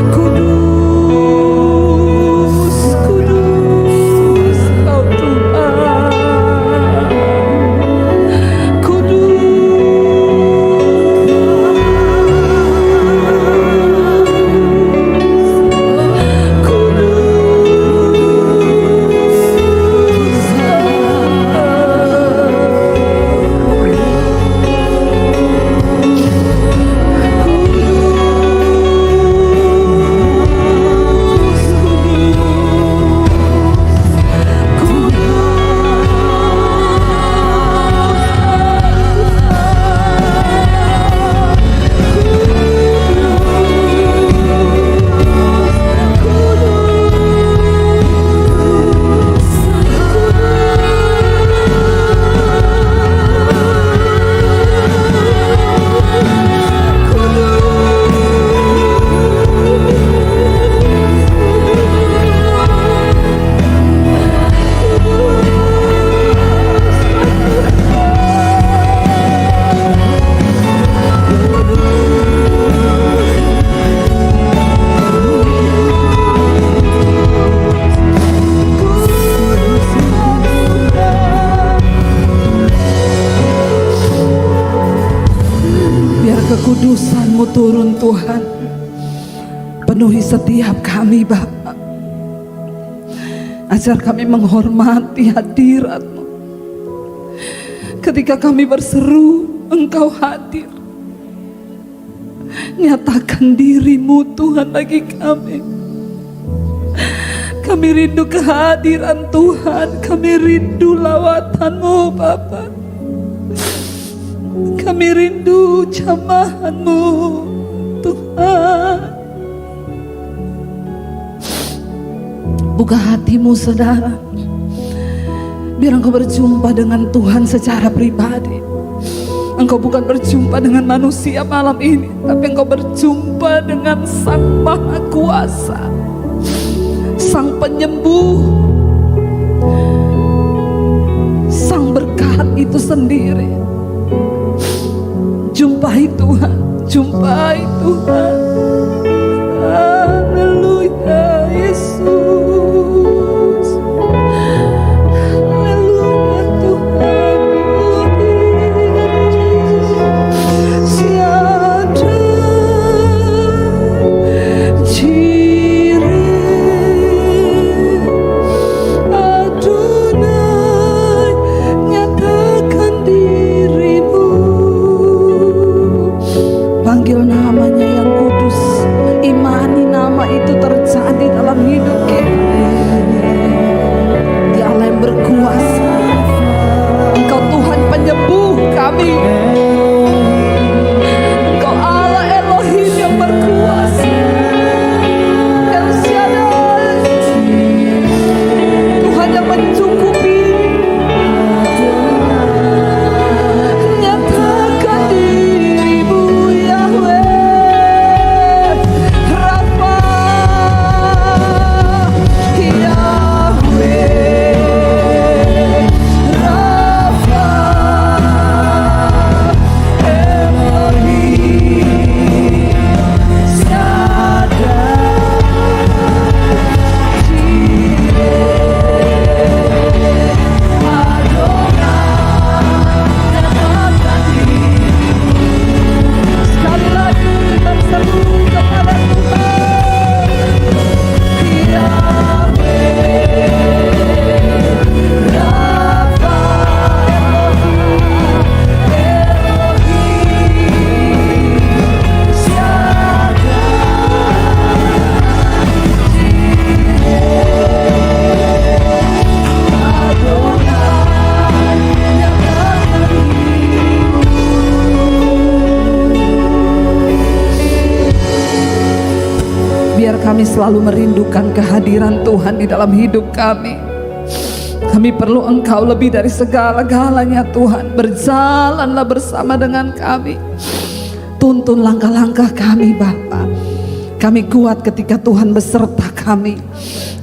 kudus, kudus, Kau Tuhan, kekudusan-Mu turun Tuhan, penuhi setiap kami Bapa. Ajar kami menghormati hadirat-Mu. Ketika kami berseru, Engkau hadir. Nyatakan diri-Mu Tuhan bagi kami. Kami rindu kehadiran Tuhan. Kami rindu lawatan-Mu Bapa. Kami rindu jamahan-Mu Tuhan. Buka hatimu saudara, biar engkau berjumpa dengan Tuhan secara pribadi. Engkau bukan berjumpa dengan manusia malam ini, tapi engkau berjumpa dengan Sang Maha Kuasa, Sang Penyembuh, Sang Berkat itu sendiri. Jumpai Tuhan, jumpai Tuhan. Haleluya Yesus. Haleluya Tuhan. Siada Jireh Adonai, nyatakan diri-Mu. Panggil namanya yang kudus, imani nama itu terjadi dalam hidup kita. Dia Allah yang berkuasa. Engkau Tuhan penyembuh kami. Engkau Allah Elohim yang berkuasa. El Shaddai, Tuhan yang mencukupi. Nyatakan diri-Mu Yahweh Rafa, Yahweh Rafa, Elohim Shaddai, Jireh Adonai, nyatakan diri-Mu. Sekali lagi kita seru kepada Tuhan. Yahweh Rafa, Elohim Shaddai, biar kami selalu merindukan kehadiran Tuhan di dalam hidup kami. Kami perlu Engkau lebih dari segala-galanya Tuhan. Berjalanlah bersama dengan kami. Tuntun langkah-langkah kami Bapa. Kami kuat ketika Tuhan beserta kami.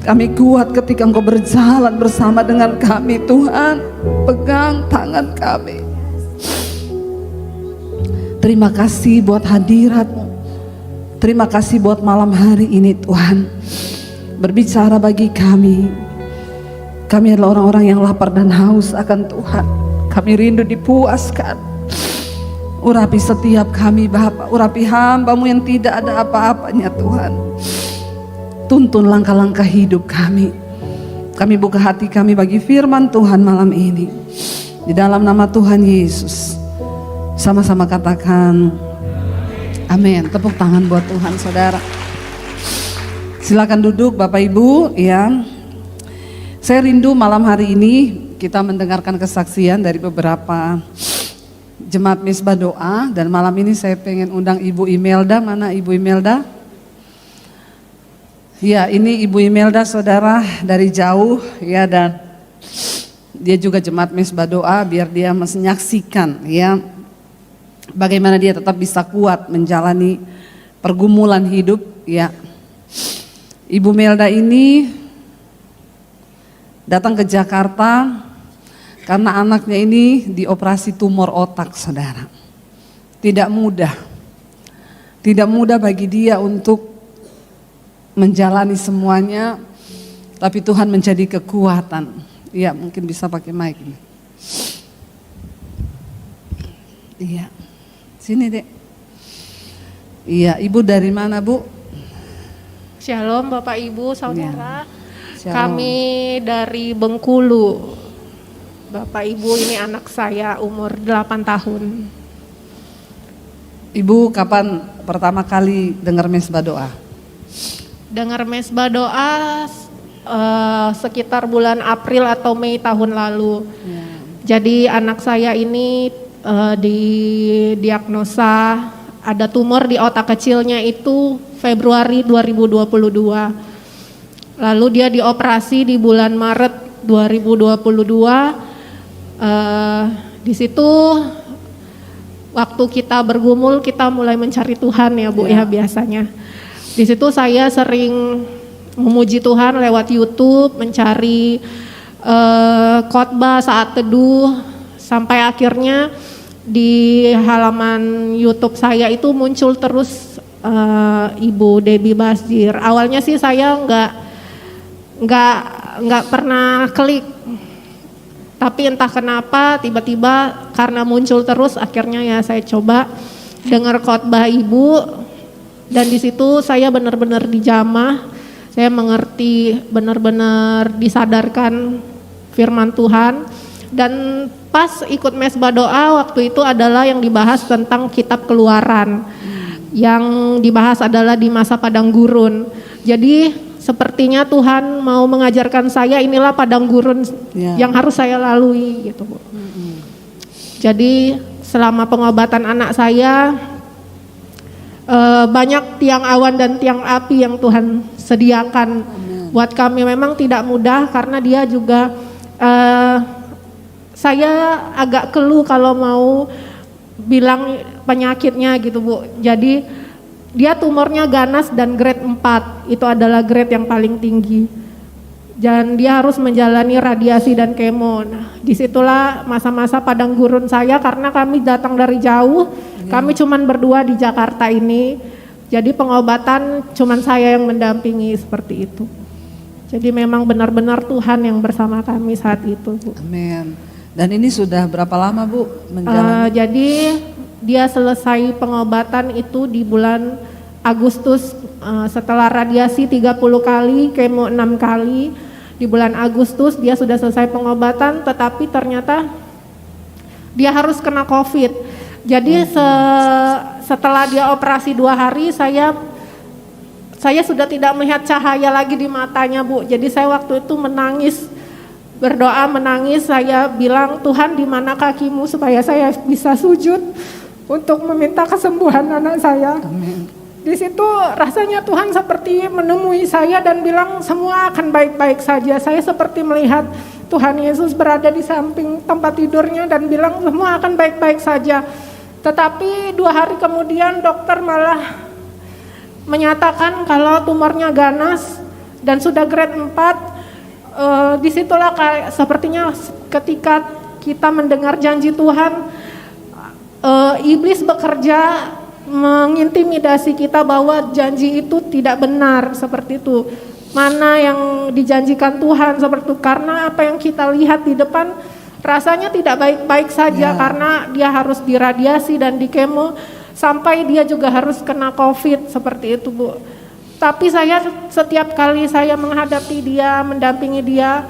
Kami kuat ketika Engkau berjalan bersama dengan kami Tuhan. Pegang tangan kami. Terima kasih buat hadirat-Mu. Terima kasih buat malam hari ini Tuhan. Berbicara bagi kami. Kami adalah orang-orang yang lapar dan haus akan Tuhan. Kami rindu dipuaskan. Urapi setiap kami Bapa. Urapi hamba-Mu yang tidak ada apa-apanya Tuhan. Tuntun langkah-langkah hidup kami. Kami buka hati kami bagi firman Tuhan malam ini. Di dalam nama Tuhan Yesus. Sama-sama katakan amin. Tepuk tangan buat Tuhan saudara. Silakan duduk Bapak Ibu ya. Saya rindu malam hari ini kita mendengarkan kesaksian dari beberapa jemaat Misbah Doa. Dan malam ini saya pengen undang Ibu Imelda. Mana Ibu Imelda? Ya, ini Ibu Imelda saudara dari jauh ya, dan dia juga jemaat Misbah Doa, biar dia menyaksikan ya bagaimana dia tetap bisa kuat menjalani pergumulan hidup ya. Ibu Melda ini datang ke Jakarta karena anaknya ini dioperasi tumor otak saudara. Tidak mudah. Tidak mudah bagi dia untuk menjalani semuanya, tapi Tuhan menjadi kekuatan. Iya, mungkin bisa pakai mic ini. Iya. Sini dek. Iya, Ibu dari mana Bu? Shalom Bapak Ibu Saudara. Shalom. Kami dari Bengkulu. Bapak Ibu, ini anak saya umur 8 tahun. Ibu kapan pertama kali dengar mesbah doa? Dengar mesbah doa sekitar bulan April atau Mei tahun lalu. Jadi anak saya ini didiagnosa ada tumor di otak kecilnya itu Februari 2022. Lalu dia dioperasi di bulan Maret 2022. Di situ waktu kita bergumul kita mulai mencari Tuhan ya Bu ya biasanya. Di situ saya sering memuji Tuhan lewat YouTube, mencari khotbah saat teduh, sampai akhirnya di halaman YouTube saya itu muncul terus Ibu Debbie Basjir. Awalnya sih saya nggak pernah klik, tapi entah kenapa tiba-tiba karena muncul terus akhirnya ya saya coba dengar khotbah Ibu, dan di situ saya benar-benar dijamah, saya mengerti, benar-benar disadarkan firman Tuhan. Dan pas ikut mesbah doa waktu itu adalah yang dibahas tentang kitab Keluaran, yang dibahas adalah di masa padang gurun. Jadi sepertinya Tuhan mau mengajarkan saya inilah padang gurun yang harus saya lalui gitu Bu. Jadi selama pengobatan anak saya banyak tiang awan dan tiang api yang Tuhan sediakan buat kami. Memang tidak mudah karena dia juga saya agak keluh kalau mau bilang penyakitnya gitu Bu. Jadi dia tumornya ganas dan grade 4, itu adalah grade yang paling tinggi. Dan dia harus menjalani radiasi dan kemo. Nah, disitulah masa-masa padang gurun saya karena kami datang dari jauh, kami cuman berdua di Jakarta ini. Jadi pengobatan cuman saya yang mendampingi seperti itu. Jadi memang benar-benar Tuhan yang bersama kami saat itu Bu. Amin. Dan ini sudah berapa lama Bu menjalani? Jadi dia selesai pengobatan itu di bulan Agustus, setelah radiasi 30 kali, kemo 6 kali. Di bulan Agustus dia sudah selesai pengobatan, tetapi ternyata dia harus kena COVID. Jadi setelah dia operasi 2 hari saya sudah tidak melihat cahaya lagi di matanya Bu. Jadi saya waktu itu menangis, berdoa menangis, saya bilang, Tuhan di mana kakimu supaya saya bisa sujud untuk meminta kesembuhan anak saya. Amin. Di situ rasanya Tuhan seperti menemui saya dan bilang semua akan baik-baik saja. Saya seperti melihat Tuhan Yesus berada di samping tempat tidurnya dan bilang semua akan baik-baik saja. Tetapi 2 hari kemudian dokter malah menyatakan kalau tumornya ganas dan sudah grade 4. Disitulah sepertinya ketika kita mendengar janji Tuhan, iblis bekerja mengintimidasi kita bahwa janji itu tidak benar seperti itu. Mana yang dijanjikan Tuhan seperti itu, karena apa yang kita lihat di depan rasanya tidak baik-baik saja karena dia harus diradiasi dan dikemo sampai dia juga harus kena COVID seperti itu Bu. Tapi saya setiap kali saya menghadapi dia, mendampingi dia,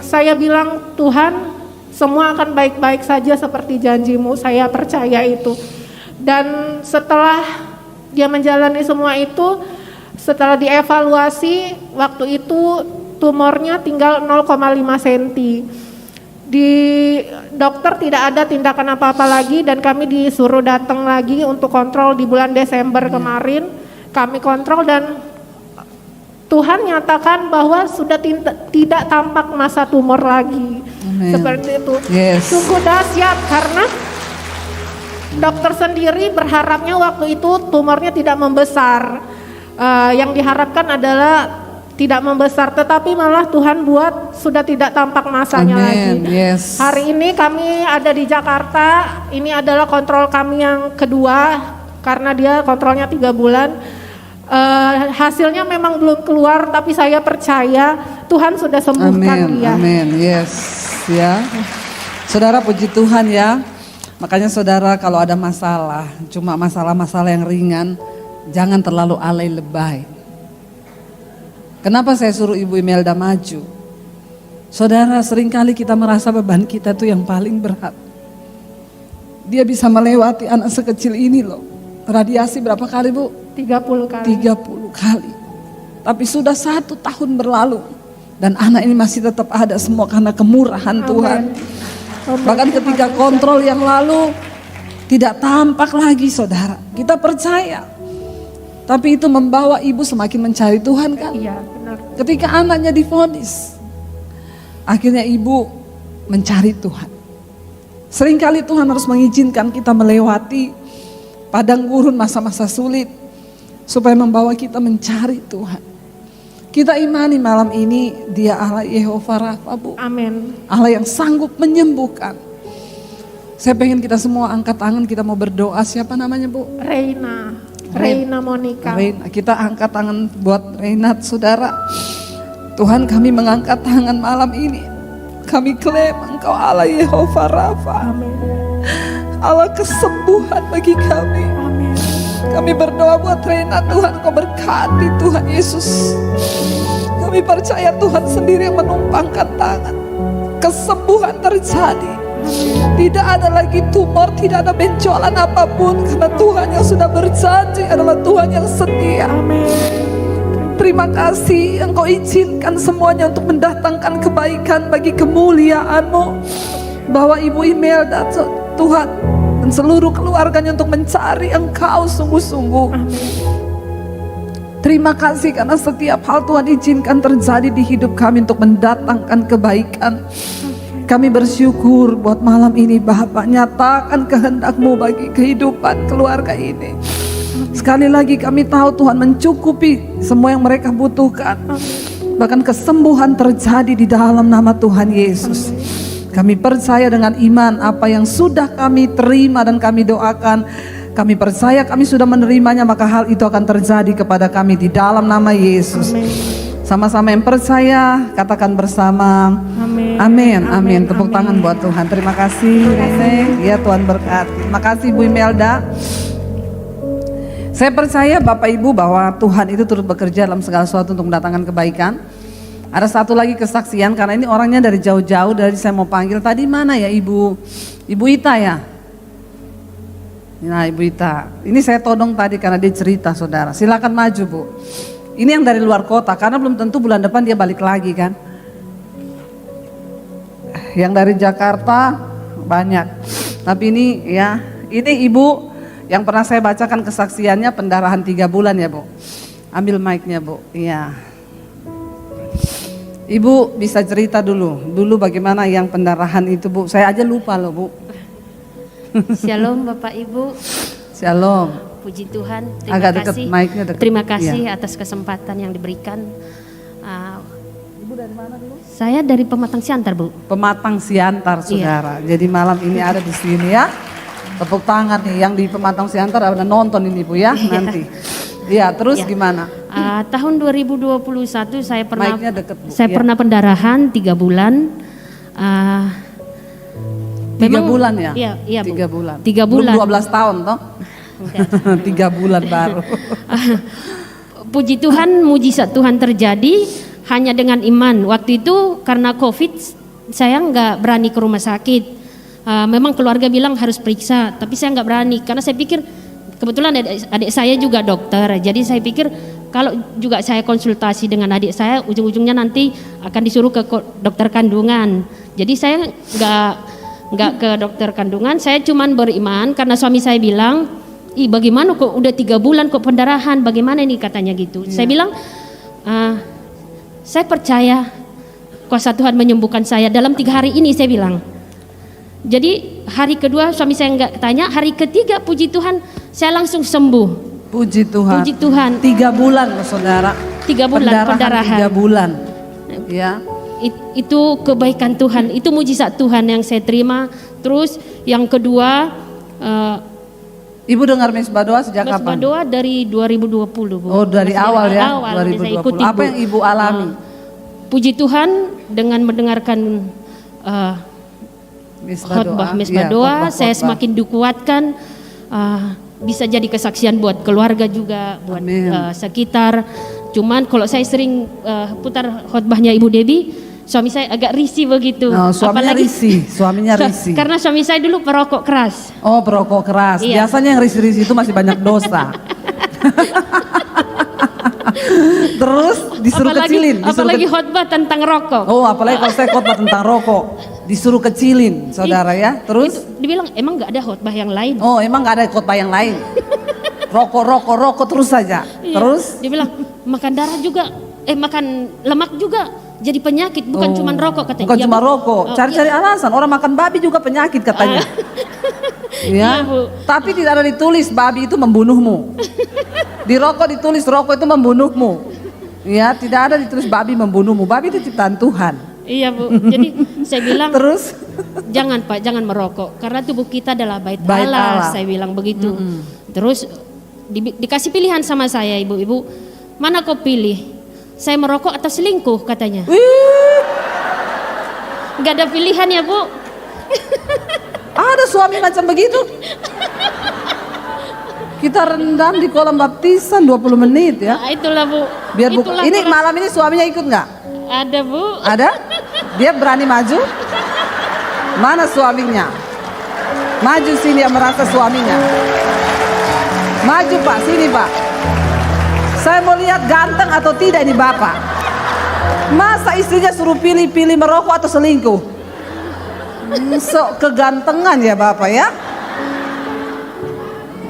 saya bilang Tuhan semua akan baik-baik saja seperti janjimu, saya percaya itu. Dan setelah dia menjalani semua itu, setelah dievaluasi, waktu itu tumornya tinggal 0,5 cm. Di dokter tidak ada tindakan apa-apa lagi dan kami disuruh datang lagi untuk kontrol di bulan Desember kemarin. Kami kontrol dan Tuhan nyatakan bahwa sudah tidak tampak masa tumor lagi. Amen. Seperti itu. Sungguh dahsyat karena dokter sendiri berharapnya waktu itu tumornya tidak membesar. Yang diharapkan adalah tidak membesar, tetapi malah Tuhan buat sudah tidak tampak masanya lagi. Hari ini kami ada di Jakarta, ini adalah kontrol kami yang kedua karena dia kontrolnya 3 bulan. Hasilnya memang belum keluar, tapi saya percaya Tuhan sudah sembuhkan dia. Amin, ya. Saudara puji Tuhan ya. Makanya saudara kalau ada masalah, cuma masalah-masalah yang ringan, jangan terlalu alay lebay. Kenapa saya suruh Ibu Imelda maju? Saudara, seringkali kita merasa beban kita tuh yang paling berat. Dia bisa melewati anak sekecil ini loh. Radiasi berapa kali Bu? 30 kali. 30 kali. Tapi sudah 1 tahun berlalu. Dan anak ini masih tetap ada semua karena kemurahan Tuhan. Bahkan ketika kontrol yang lalu tidak tampak lagi saudara. Kita percaya. Tapi itu membawa ibu semakin mencari Tuhan kan? Iya, benar. Ketika anaknya divonis, akhirnya ibu mencari Tuhan. Seringkali Tuhan harus mengizinkan kita melewati padang gurun masa-masa sulit supaya membawa kita mencari Tuhan. Kita imani malam ini Dia Allah Yehova Rafa Bu. Amin. Allah yang sanggup menyembuhkan. Saya pengen kita semua angkat tangan, kita mau berdoa. Siapa namanya Bu? Reina Monica. Reina. Kita angkat tangan buat Reina saudara. Tuhan, kami mengangkat tangan malam ini. Kami klaim Engkau Allah Yehova Rafa. Amin. Allah kesembuhan bagi kami. Amin. Kami berdoa buat Reina, Tuhan Kau berkati Tuhan Yesus. Kami percaya Tuhan sendiri yang menumpangkan tangan. Kesembuhan terjadi. Tidak ada lagi tumor, tidak ada benjolan apapun. Karena Tuhan yang sudah berjanji adalah Tuhan yang setia. Amin. Terima kasih Engkau izinkan semuanya untuk mendatangkan kebaikan bagi kemuliaan-Mu. Bahwa Ibu Imelda Tuhan dan seluruh keluarganya untuk mencari Engkau sungguh-sungguh. Terima kasih karena setiap hal Tuhan izinkan terjadi di hidup kami untuk mendatangkan kebaikan. Kami bersyukur buat malam ini Bapak, nyatakan kehendak-Mu bagi kehidupan keluarga ini. Sekali lagi kami tahu Tuhan mencukupi semua yang mereka butuhkan. Bahkan kesembuhan terjadi di dalam nama Tuhan Yesus. Kami percaya dengan iman apa yang sudah kami terima dan kami doakan. Kami percaya kami sudah menerimanya, maka hal itu akan terjadi kepada kami di dalam nama Yesus. Sama-sama yang percaya, katakan bersama. Amin. Amin. Amin. Tepuk tangan buat Tuhan. Terima kasih. Ya Tuhan berkati. Terima kasih Bu Imelda. Saya percaya Bapak Ibu bahwa Tuhan itu turut bekerja dalam segala sesuatu untuk mendatangkan kebaikan. Ada satu lagi kesaksian karena ini orangnya dari jauh-jauh, dari saya mau panggil tadi mana ya Ibu Ita ya. Nah Ibu Ita, ini saya todong tadi karena dia cerita saudara. Silakan maju Bu. Ini yang dari luar kota karena belum tentu bulan depan dia balik lagi kan. Yang dari Jakarta banyak. Tapi ini ya, ini Ibu yang pernah saya bacakan kesaksiannya pendarahan 3 bulan ya Bu. Ambil mic-nya Bu. Iya. Ibu bisa cerita dulu bagaimana yang pendarahan itu Bu. Saya aja lupa loh Bu. Shalom Bapak Ibu. Shalom. Puji Tuhan. Terima Agak dekat kasih. mic-nya dekat. Terima kasih Ya. atas kesempatan yang diberikan. Ibu dari mana dulu? Saya dari Pematang Siantar Bu. Pematang Siantar saudara. Jadi malam ini ada di sini ya. Tepuk tangan nih yang di Pematang Siantar ada nonton ini Bu ya nanti. Iya, terus Ya. gimana? Tahun 2021 saya pernah Mic-nya deket, Bu. saya Ya. pernah pendarahan 3 bulan. 3 bulan ya? Iya Bu. 3 bulan. 3 bulan. Belum 12 tahun toh? 3 bulan baru. Puji Tuhan, mujizat Tuhan terjadi hanya dengan iman. Waktu itu karena COVID saya nggak berani ke rumah sakit. Memang keluarga bilang harus periksa, tapi saya nggak berani karena saya pikir kebetulan adik saya juga dokter. Jadi saya pikir kalau juga saya konsultasi dengan adik saya, ujung-ujungnya nanti akan disuruh ke dokter kandungan. Jadi saya nggak ke dokter kandungan. Saya cuman beriman karena suami saya bilang, ih bagaimana kok udah 3 bulan kok pendarahan, bagaimana ini katanya gitu. Saya bilang, saya percaya kuasa Tuhan menyembuhkan saya dalam 3 hari ini, saya bilang. Jadi hari kedua suami saya nggak tanya, hari ketiga puji Tuhan saya langsung sembuh. Puji Tuhan. Puji Tuhan. 3 bulan loh saudara. 3 bulan pendarahan. 3 bulan. Ya. Itu kebaikan Tuhan, itu mujizat Tuhan yang saya terima. Terus yang kedua, Ibu dengar Mesbah Doa sejak Mesbah kapan? Doa dari 2020 Bu. Oh dari Masih awal ya, awal, 2020. saya ikuti, Apa Bu. yang Ibu alami? Puji Tuhan dengan mendengarkan khotbah Mesbah Iya, Doa, saya khotbah. semakin dikuatkan, bisa jadi kesaksian buat keluarga juga, buat Amin. sekitar. Cuman kalau saya sering putar khotbahnya Ibu Debbie, suami saya agak risih begitu. Oh, suaminya risih. Karena suami saya dulu perokok keras. Oh, perokok keras. Iya. Biasanya yang risih-risih itu masih banyak dosa. Terus disuruh kecilin. Apalagi khotbah tentang rokok. Oh, apalagi kalau saya khotbah tentang rokok, disuruh kecilin, saudara ya. Terus, Dibilang emang nggak ada khotbah yang lain. oh emang nggak ada khotbah yang lain. Rokok terus saja. Iya. Terus, Dibilang makan darah juga, makan lemak juga jadi penyakit, bukan cuma rokok katanya. bukan Iya, cuma Bu. rokok, Oh, cari-cari alasan. Orang makan babi juga penyakit katanya. Ya, Iya, Bu. tapi tidak ada ditulis babi itu membunuhmu. Di rokok ditulis rokok itu membunuhmu. Ya, tidak ada ditulis babi membunuhmu. Babi itu ciptaan Tuhan. Iya, Bu. Jadi saya bilang Terus, jangan Pak, jangan merokok karena tubuh kita adalah bait Bait Allah. Allah. Saya bilang begitu. Terus dikasih pilihan sama saya, ibu-ibu, mana kau pilih? Saya merokok atau selingkuh katanya. Gak ada pilihan ya, Bu. ada suami macam begitu. Kita rendam di kolam baptisan 20 menit ya. Nah, itulah, Bu. Biar buka. Itulah Ini keras. malam ini suaminya ikut nggak? Ada, Bu. Ada? Dia berani maju? Mana suaminya? Maju sini yang merasa suaminya. Maju Pak, sini Pak. Saya mau lihat ganteng atau tidak ini Bapak. Masa istrinya suruh pilih-pilih merokok atau selingkuh? Sok kegantengan ya Bapak ya.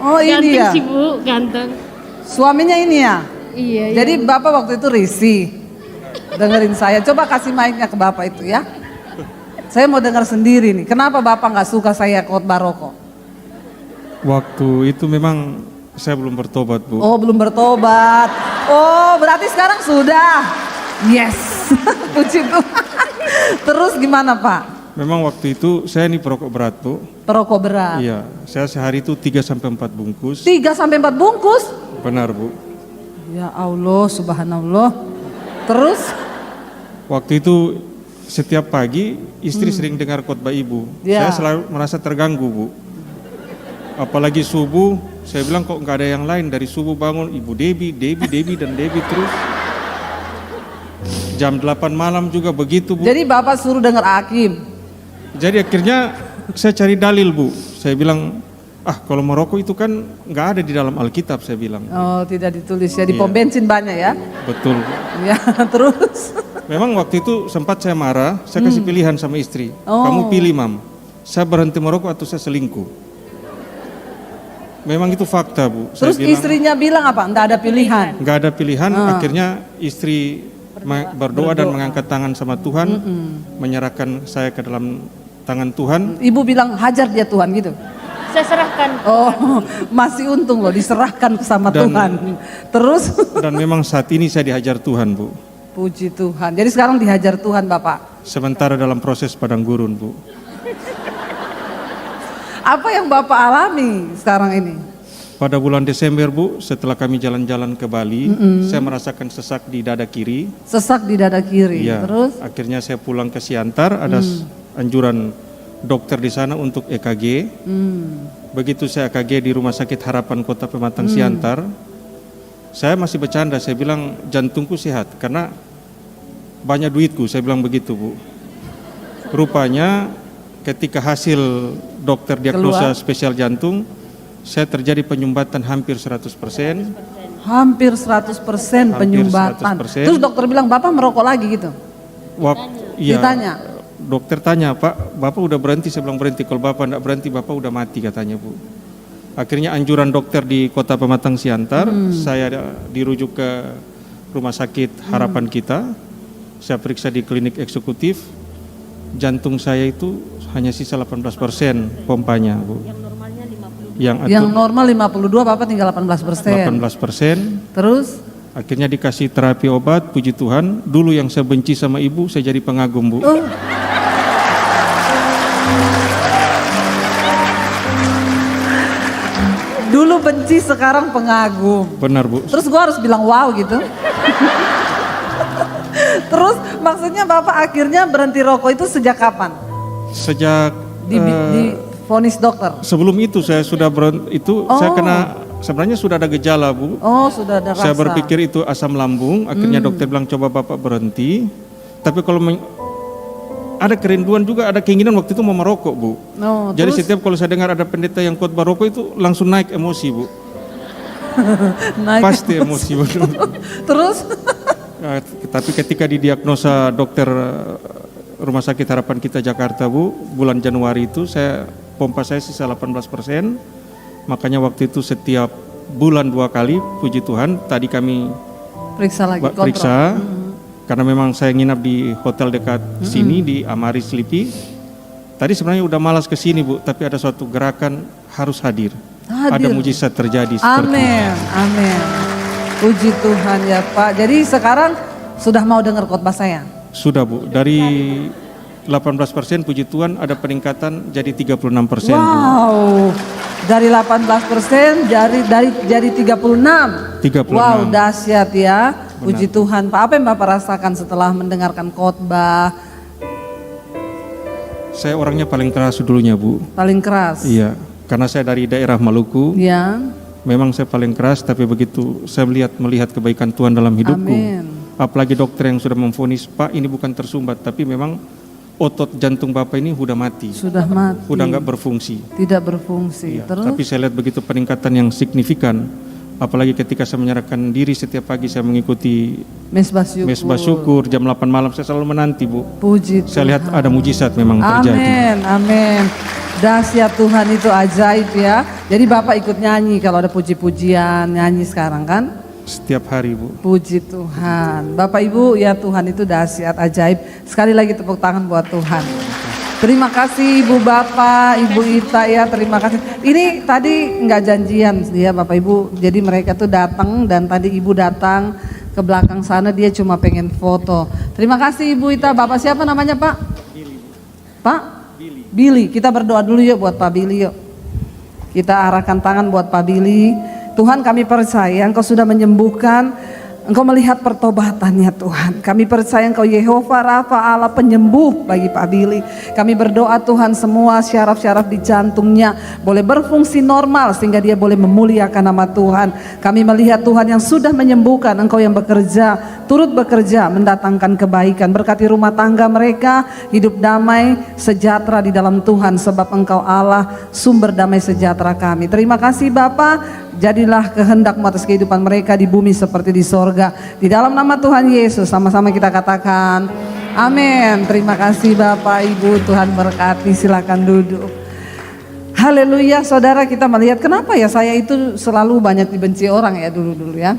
Oh Ganteng ini ya. sih, Bu, ganteng. Suaminya ini ya. Iya, iya. Jadi Bapak waktu itu risih. Dengerin saya. Coba kasih mic-nya ke Bapak itu ya. Saya mau dengar sendiri nih. Kenapa Bapak nggak suka saya khotbah rokok? Waktu itu memang saya belum bertobat, Bu. Oh belum bertobat. Oh berarti sekarang sudah. Yes. Puji Tuhan. Terus gimana Pak? Memang waktu itu saya ini perokok berat, Bu. Perokok berat. Iya, saya sehari itu 3-4 bungkus. 3-4 bungkus? Benar, Bu. Ya Allah subhanallah. Terus? Waktu itu setiap pagi istri sering dengar khotbah ibu. Ya. Saya selalu merasa terganggu, Bu. Apalagi subuh, saya bilang kok nggak ada yang lain. Dari subuh bangun Ibu Debbie dan Debbie terus. Jam 8 malam juga begitu, Bu. Jadi Bapak suruh dengar Hakim. Jadi akhirnya saya cari dalil, Bu. Saya bilang, kalau merokok itu kan nggak ada di dalam Alkitab, saya bilang. Oh tidak ditulis ya, di Iya. pom bensin banyak ya. Betul. Ya terus. Memang waktu itu sempat saya marah, saya kasih pilihan sama istri. Oh. Kamu pilih, Mam. Saya berhenti merokok atau saya selingkuh. Memang itu fakta, Bu. Terus Saya bilang, istrinya bilang apa? Nggak ada pilihan. nggak ada pilihan, akhirnya istri berdoa dan mengangkat tangan sama Tuhan, menyerahkan saya ke dalam tangan Tuhan. Ibu bilang hajar dia Tuhan gitu. Saya serahkan. Oh masih untung loh diserahkan sama Dan- Tuhan. Terus Dan memang saat ini saya dihajar Tuhan, Bu. puji Tuhan. Jadi sekarang dihajar Tuhan Bapak. Sementara dalam proses padang gurun, Bu. Apa yang Bapak alami sekarang ini? Pada bulan Desember, Bu, setelah kami jalan-jalan ke Bali, saya merasakan sesak di dada kiri. Sesak di dada kiri. Iya. Terus Akhirnya saya pulang ke Siantar, ada anjuran dokter di sana untuk EKG. Begitu saya EKG di Rumah Sakit Harapan Kota Pematang Siantar, saya masih bercanda, saya bilang jantungku sehat karena banyak duitku, saya bilang begitu, Bu. Rupanya ketika hasil dokter diagnosa Keluar. spesial jantung, saya terjadi penyumbatan hampir 100%. hampir 100% penyumbatan. 100%. Terus dokter bilang Bapak merokok lagi gitu. Iya. Ditanya. Dokter tanya, Pak, Bapak udah berhenti? Saya bilang berhenti. Kalau Bapak enggak berhenti, Bapak udah mati katanya, Bu. Akhirnya anjuran dokter di Kota Pematang Siantar, saya dirujuk ke Rumah Sakit Harapan Kita. Saya periksa di klinik eksekutif. Jantung saya itu hanya sisa 18% pompanya, Bu. Yang normal 52 Bapak tinggal 18%. 18%. Terus Akhirnya dikasih terapi obat, puji Tuhan. Dulu yang saya benci sama ibu, saya jadi pengagum, Bu. dulu benci sekarang pengagum. Benar, Bu. Terus gua harus bilang wow gitu. Terus maksudnya Bapak akhirnya berhenti rokok itu sejak kapan? Sejak Di vonis dokter. sebelum itu saya sudah saya kena, sebenarnya sudah ada gejala, Bu. Oh, sudah ada rasa. Saya berpikir itu asam lambung, akhirnya dokter bilang coba Bapak berhenti. Tapi kalau ada kerinduan juga, ada keinginan waktu itu mau merokok, Bu. No, Jadi terus setiap kalau saya dengar ada pendeta yang khotbah rokok itu langsung naik emosi, Bu. naik. Pasti emosi, Bu. Terus Tapi ketika didiagnosa dokter Rumah Sakit Harapan Kita Jakarta, Bu, bulan Januari itu pompa saya sisa 18%. Makanya waktu itu setiap bulan 2 kali, puji Tuhan, tadi kami periksa lagi, kontrol. periksa. Karena memang saya nginap di hotel dekat sini di Amari Sleepy. Tadi sebenarnya udah malas ke sini, Bu, tapi ada suatu gerakan harus hadir. Ada mujizat terjadi seperti Amin, amin. Puji Tuhan ya Pak. Jadi sekarang sudah mau dengar khotbah saya? Sudah, Bu. Dari 18% puji Tuhan ada peningkatan jadi 36%. Wow. Dari 18% jadi 36. 36. Wow, dahsyat ya. Puji Tuhan Pak. Apa yang Bapak rasakan setelah mendengarkan khotbah? Saya orangnya paling keras dulunya, Bu. Paling keras? Iya, karena saya dari daerah Maluku. Ya. Memang saya paling keras, tapi begitu saya melihat kebaikan Tuhan dalam hidupku. Amin. Apalagi dokter yang sudah memvonis, Pak, ini bukan tersumbat, tapi memang otot jantung Bapak ini sudah mati. Sudah mati. Sudah nggak berfungsi. Tidak berfungsi. Iya, Terus? tapi saya lihat begitu peningkatan yang signifikan. Apalagi ketika saya menyerahkan diri setiap pagi saya mengikuti mesbah syukur jam 8 malam, saya selalu menanti, Bu. Puji Tuhan. Saya lihat ada mujizat memang terjadi. Amin, amin. Dahsyat Tuhan itu ajaib ya. Jadi Bapak ikut nyanyi kalau ada puji-pujian, nyanyi sekarang kan? Setiap hari, Bu. Puji Tuhan. Bapak Ibu, ya Tuhan itu dahsyat, ajaib. Sekali lagi tepuk tangan buat Tuhan. Terima kasih Ibu Bapak, Ibu Ita ya, terima kasih. Ini tadi nggak janjian ya Bapak Ibu. Jadi mereka tuh datang dan tadi Ibu datang ke belakang sana, dia cuma pengen foto. Terima kasih Ibu Ita. Bapak siapa namanya Pak? Billy. Pak? Billy. Kita berdoa dulu yuk buat Pak Billy yuk. Kita arahkan tangan buat Pak Billy. Tuhan, kami percaya Engkau sudah menyembuhkan, Engkau melihat pertobatannya Tuhan. Kami percaya Engkau Yehova Rafa, Allah penyembuh bagi Pak Billy. Kami berdoa Tuhan semua syaraf-syaraf di jantungnya boleh berfungsi normal sehingga dia boleh memuliakan nama Tuhan. Kami melihat Tuhan yang sudah menyembuhkan, Engkau yang bekerja, turut bekerja mendatangkan kebaikan. Berkati rumah tangga mereka, hidup damai, sejahtera di dalam Tuhan sebab Engkau Allah sumber damai sejahtera kami. Terima kasih Bapa. Jadilah kehendak-Mu atas kehidupan mereka di bumi seperti di sorga. Di dalam nama Tuhan Yesus sama-sama kita katakan amin. Terima kasih Bapak Ibu, Tuhan berkati, silakan duduk. Haleluya. Saudara, kita melihat kenapa ya saya itu selalu banyak dibenci orang ya dulu-dulu ya.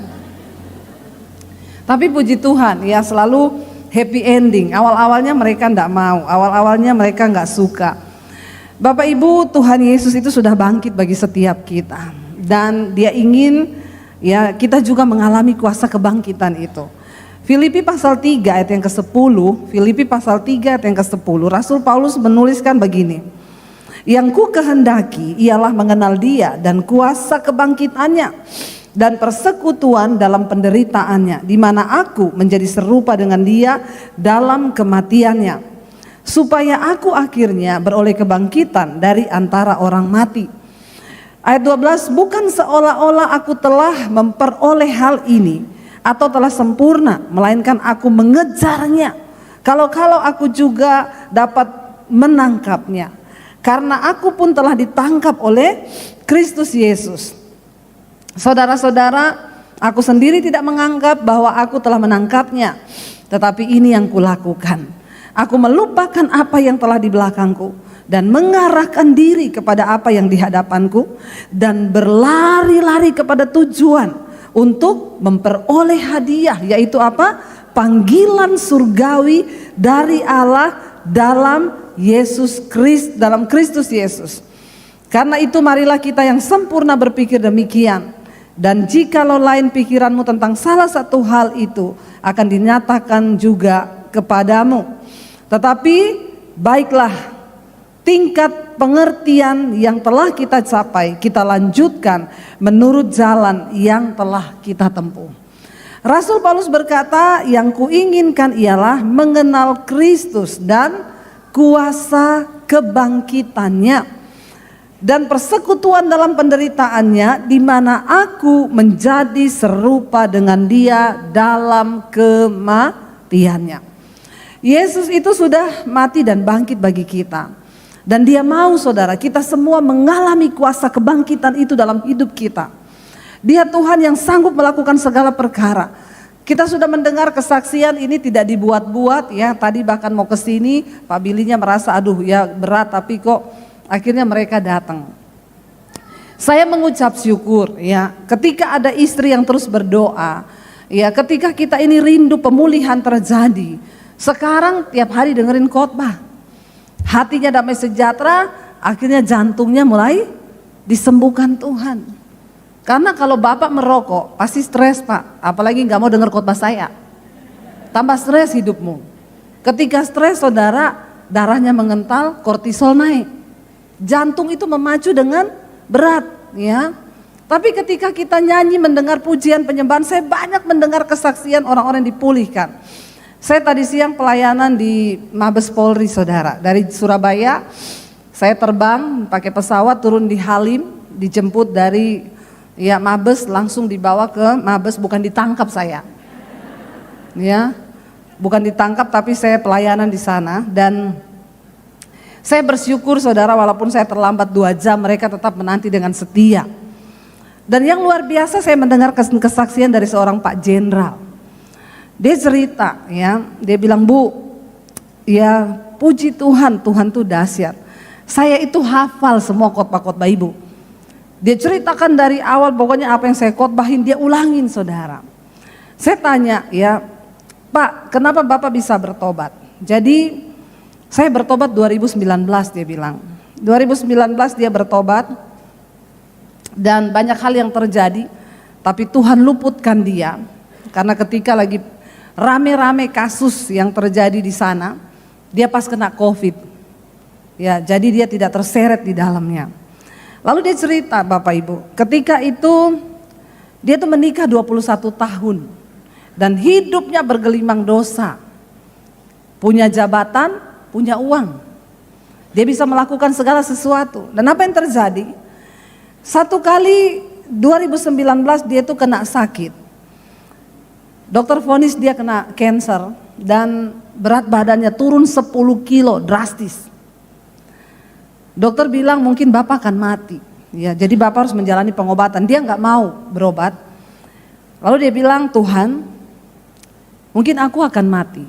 Tapi puji Tuhan ya, selalu happy ending. Awal-awalnya mereka enggak mau, awal-awalnya mereka enggak suka. Bapak Ibu, Tuhan Yesus itu sudah bangkit bagi setiap kita. Dan dia ingin ya kita juga mengalami kuasa kebangkitan itu. Filipi pasal 3 ayat yang ke-10, Filipi pasal 3 ayat yang ke-10, Rasul Paulus menuliskan begini. Yang ku kehendaki ialah mengenal dia dan kuasa kebangkitannya dan persekutuan dalam penderitaannya, di mana aku menjadi serupa dengan dia dalam kematiannya, supaya aku akhirnya beroleh kebangkitan dari antara orang mati. Ayat 12, bukan seolah-olah aku telah memperoleh hal ini atau telah sempurna, melainkan aku mengejarnya. Kalau aku juga dapat menangkapnya, karena aku pun telah ditangkap oleh Kristus Yesus. Saudara-saudara, aku sendiri tidak menganggap bahwa aku telah menangkapnya, tetapi ini yang kulakukan. Aku melupakan apa yang telah di belakangku dan mengarahkan diri kepada apa yang di hadapanku dan berlari-lari kepada tujuan untuk memperoleh hadiah, yaitu apa? Panggilan surgawi dari Allah dalam Kristus Yesus. Karena itu marilah kita yang sempurna berpikir demikian. Dan jikalau lain pikiranmu tentang salah satu hal itu akan dinyatakan juga kepadamu. Tetapi baiklah, tingkat pengertian yang telah kita capai, kita lanjutkan menurut jalan yang telah kita tempuh. Rasul Paulus berkata, yang kuinginkan ialah mengenal Kristus dan kuasa kebangkitannya dan persekutuan dalam penderitaannya, di mana aku menjadi serupa dengan dia dalam kematiannya. Yesus itu sudah mati dan bangkit bagi kita. Dan dia mau saudara kita semua mengalami kuasa kebangkitan itu dalam hidup kita. Dia Tuhan yang sanggup melakukan segala perkara. Kita sudah mendengar kesaksian ini tidak dibuat-buat ya. Tadi bahkan mau ke sini Pak Bilinya merasa aduh ya berat, tapi kok akhirnya mereka datang. Saya mengucap syukur ya ketika ada istri yang terus berdoa. Ya ketika kita ini rindu pemulihan terjadi. Sekarang tiap hari dengerin khotbah. Hatinya damai sejahtera, akhirnya jantungnya mulai disembuhkan Tuhan. Karena kalau Bapak merokok pasti stres Pak, apalagi nggak mau dengar khotbah saya. Tambah stres hidupmu. Ketika stres saudara, darahnya mengental, kortisol naik. Jantung itu memacu dengan berat ya. Tapi ketika kita nyanyi mendengar pujian penyembahan, saya banyak mendengar kesaksian orang-orang yang dipulihkan. Saya tadi siang pelayanan di Mabes Polri saudara, dari Surabaya saya terbang pakai pesawat turun di Halim, dijemput dari ya Mabes langsung dibawa ke Mabes, bukan ditangkap saya. Ya, bukan ditangkap tapi saya pelayanan di sana dan saya bersyukur saudara walaupun saya terlambat 2 jam mereka tetap menanti dengan setia. Dan yang luar biasa saya mendengar kesaksian dari seorang Pak Jenderal. Dia cerita ya, dia bilang Bu, ya puji Tuhan, Tuhan tuh dahsyat. Saya itu hafal semua khotbah-khotbah Ibu. Dia ceritakan dari awal pokoknya apa yang saya khotbahin dia ulangin saudara. Saya tanya ya, Pak kenapa Bapak bisa bertobat? Jadi saya bertobat 2019 dia bilang. 2019 dia bertobat dan banyak hal yang terjadi. Tapi Tuhan luputkan dia karena ketika lagi rame-rame kasus yang terjadi di sana, dia pas kena COVID. Ya, jadi dia tidak terseret di dalamnya. Lalu dia cerita Bapak Ibu, ketika itu dia tuh menikah 21 tahun dan hidupnya bergelimang dosa. Punya jabatan, punya uang. Dia bisa melakukan segala sesuatu. Dan apa yang terjadi? Satu kali 2019 dia tuh kena sakit. Dokter vonis dia kena cancer dan berat badannya turun 10 kilo drastis. Dokter bilang mungkin Bapak akan mati. Ya, jadi Bapak harus menjalani pengobatan. Dia nggak mau berobat. Lalu dia bilang Tuhan, mungkin aku akan mati.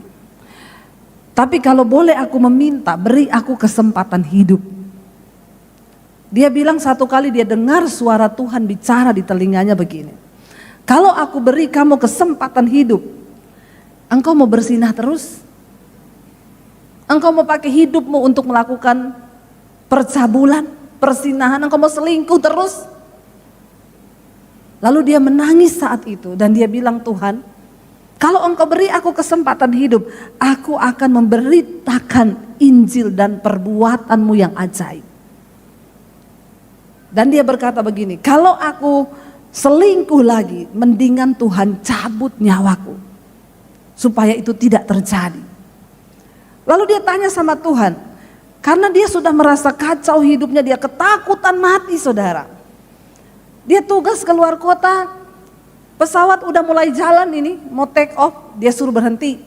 Tapi kalau boleh aku meminta, beri aku kesempatan hidup. Dia bilang satu kali dia dengar suara Tuhan bicara di telinganya begini. Kalau aku beri kamu kesempatan hidup, engkau mau bersinah terus? Engkau mau pakai hidupmu untuk melakukan percabulan, persinahan, engkau mau selingkuh terus? Lalu dia menangis saat itu dan dia bilang Tuhan, kalau engkau beri aku kesempatan hidup, aku akan memberitakan Injil dan perbuatanmu yang ajaib. Dan dia berkata begini, kalau aku selingkuh lagi, mendingan Tuhan cabut nyawaku supaya itu tidak terjadi. Lalu dia tanya sama Tuhan, karena dia sudah merasa kacau hidupnya, dia ketakutan mati saudara. Dia tugas keluar kota, pesawat udah mulai jalan ini, mau take off, dia suruh berhenti.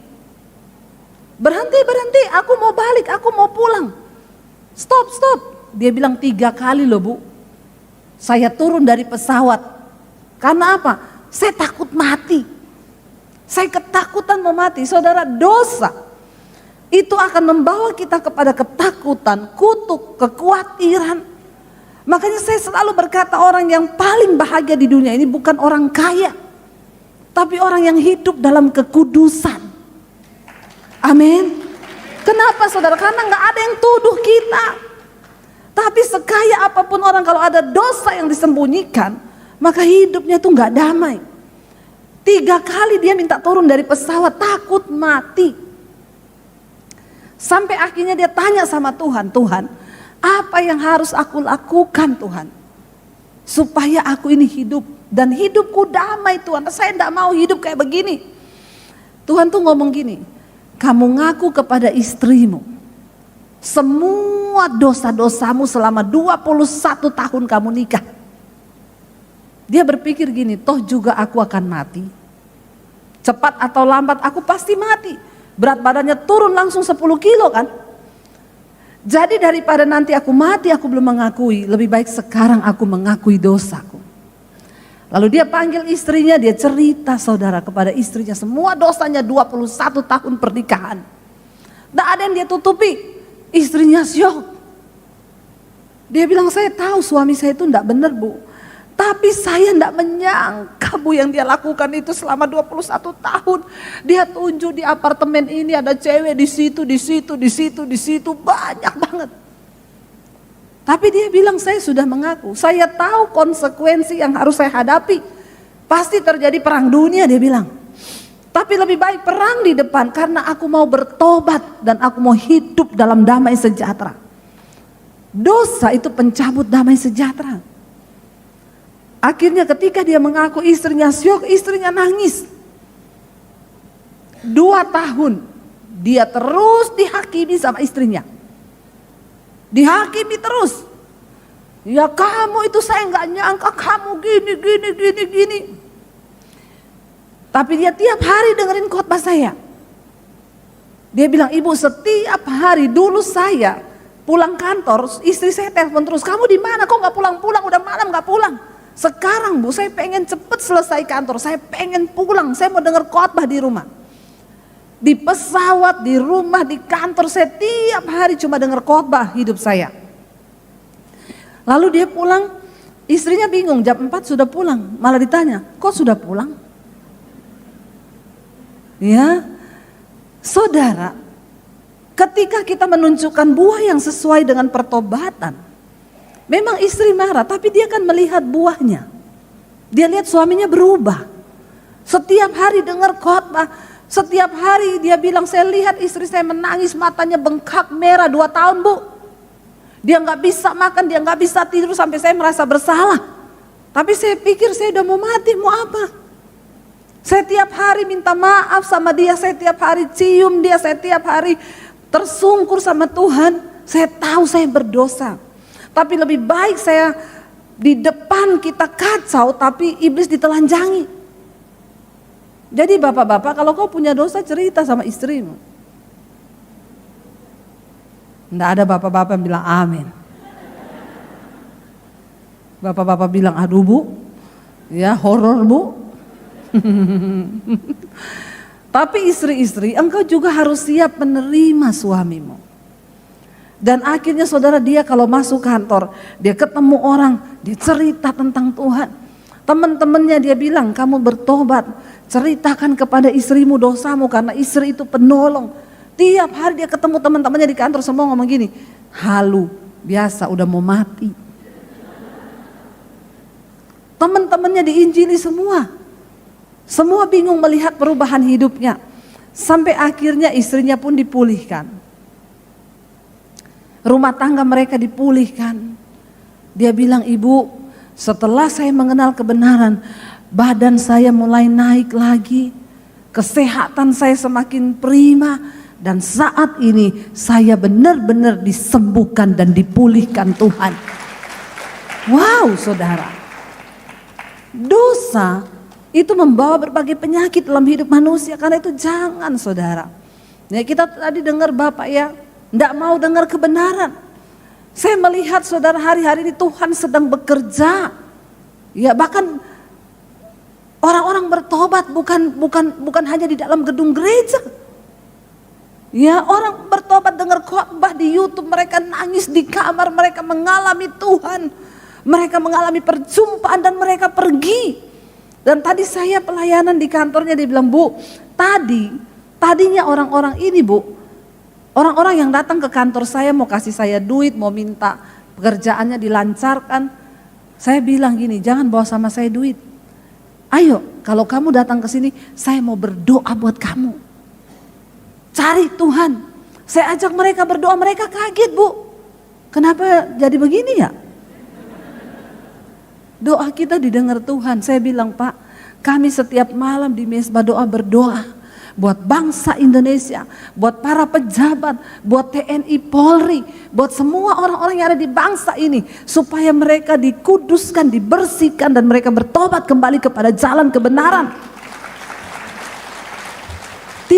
Berhenti, aku mau balik, aku mau pulang. Stop. Dia bilang 3 kali loh Bu, saya turun dari pesawat. Karena apa? Saya takut mati. Saya ketakutan mau mati. Saudara, dosa itu akan membawa kita kepada ketakutan, kutuk, kekhawatiran. Makanya saya selalu berkata orang yang paling bahagia di dunia ini bukan orang kaya, tapi orang yang hidup dalam kekudusan. Amin. Kenapa saudara? Karena gak ada yang tuduh kita. Tapi sekaya apapun orang kalau ada dosa yang disembunyikan, maka hidupnya tuh gak damai. 3 kali dia minta turun dari pesawat, takut mati. Sampai akhirnya dia tanya sama Tuhan, Tuhan apa yang harus aku lakukan Tuhan? Supaya aku ini hidup dan hidupku damai Tuhan. Saya gak mau hidup kayak begini. Tuhan tuh ngomong gini, kamu ngaku kepada istrimu semua dosa-dosamu selama 21 tahun kamu nikah. Dia berpikir gini, toh juga aku akan mati. Cepat atau lambat aku pasti mati. Berat badannya turun langsung 10 kilo kan. Jadi daripada nanti aku mati aku belum mengakui, lebih baik sekarang aku mengakui dosaku. Lalu dia panggil istrinya, dia cerita saudara kepada istrinya semua dosanya 21 tahun pernikahan. Tidak ada yang dia tutupi. Istrinya syok. Dia bilang, saya tahu suami saya itu tidak benar bu. Tapi saya tidak menyangka bu yang dia lakukan itu selama 21 tahun. Dia tunjuk di apartemen ini ada cewek di situ, di situ, di situ, di situ. Banyak banget. Tapi dia bilang saya sudah mengaku. Saya tahu konsekuensi yang harus saya hadapi. Pasti terjadi perang dunia dia bilang. Tapi lebih baik perang di depan karena aku mau bertobat dan aku mau hidup dalam damai sejahtera. Dosa itu pencabut damai sejahtera. Akhirnya ketika dia mengaku istrinya syok, istrinya nangis. 2 tahun dia terus dihakimi sama istrinya. Dihakimi terus. Ya kamu itu saya nggak nyangka kamu gini, gini, gini, gini. Tapi dia tiap hari dengerin khotbah saya. Dia bilang, ibu setiap hari dulu saya pulang kantor, istri saya telepon terus, kamu di mana? Kok nggak pulang-pulang? Udah malam nggak pulang. Sekarang bu, saya pengen cepet selesai kantor, saya pengen pulang, saya mau denger khotbah di rumah. Di pesawat, di rumah, di kantor, saya tiap hari cuma denger khotbah hidup saya. Lalu dia pulang, istrinya bingung, jam 4 sudah pulang, malah ditanya, kok sudah pulang? Ya, saudara, ketika kita menunjukkan buah yang sesuai dengan pertobatan, memang istri marah, tapi dia kan melihat buahnya. Dia lihat suaminya berubah. Setiap hari dengar khotbah, setiap hari dia bilang, saya lihat istri saya menangis, matanya bengkak merah 2 tahun bu. Dia nggak bisa makan, dia nggak bisa tidur sampai saya merasa bersalah. Tapi saya pikir saya udah mau mati, mau apa? Saya tiap hari minta maaf sama dia, saya tiap hari cium dia, saya tiap hari tersungkur sama Tuhan. Saya tahu saya berdosa. Tapi lebih baik saya di depan kita kacau, tapi iblis ditelanjangi. Jadi bapak-bapak, kalau kau punya dosa cerita sama istrimu. Tidak ada bapak-bapak yang bilang amin. Bapak-bapak bilang aduh bu, ya horor bu. Tapi istri-istri, engkau juga harus siap menerima suamimu. Dan akhirnya saudara, dia kalau masuk kantor, dia ketemu orang, dia cerita tentang Tuhan. Teman-temannya dia bilang, kamu bertobat, ceritakan kepada istrimu dosamu karena istri itu penolong. Tiap hari dia ketemu teman-temannya di kantor, semua ngomong gini, halu, biasa udah mau mati. Teman-temannya diinjili semua. Semua bingung melihat perubahan hidupnya. Sampai akhirnya istrinya pun dipulihkan. Rumah tangga mereka dipulihkan. Dia bilang, ibu, setelah saya mengenal kebenaran, badan saya mulai naik lagi. Kesehatan saya semakin prima. Dan saat ini saya benar-benar disembuhkan dan dipulihkan Tuhan. Wow saudara. Dosa itu membawa berbagai penyakit dalam hidup manusia, karena itu jangan saudara. Ya, kita tadi dengar Bapak ya, tidak mau dengar kebenaran. Saya melihat saudara hari-hari ini Tuhan sedang bekerja. Ya bahkan orang-orang bertobat bukan hanya di dalam gedung gereja. Ya orang bertobat dengar khotbah di YouTube, mereka nangis di kamar, mereka mengalami Tuhan. Mereka mengalami perjumpaan dan mereka pergi. Dan tadi saya pelayanan di kantornya, dia bilang, bu, tadinya orang-orang ini bu, orang-orang yang datang ke kantor saya mau kasih saya duit, mau minta pekerjaannya dilancarkan. Saya bilang gini, jangan bawa sama saya duit. Ayo, kalau kamu datang ke sini, saya mau berdoa buat kamu. Cari Tuhan. Saya ajak mereka berdoa, mereka kaget bu. Kenapa jadi begini ya? Doa kita didengar Tuhan. Saya bilang, Pak, kami setiap malam di mesbah doa berdoa buat bangsa Indonesia, buat para pejabat, buat TNI, Polri, buat semua orang-orang yang ada di bangsa ini, supaya mereka dikuduskan, dibersihkan, dan mereka bertobat kembali kepada jalan kebenaran.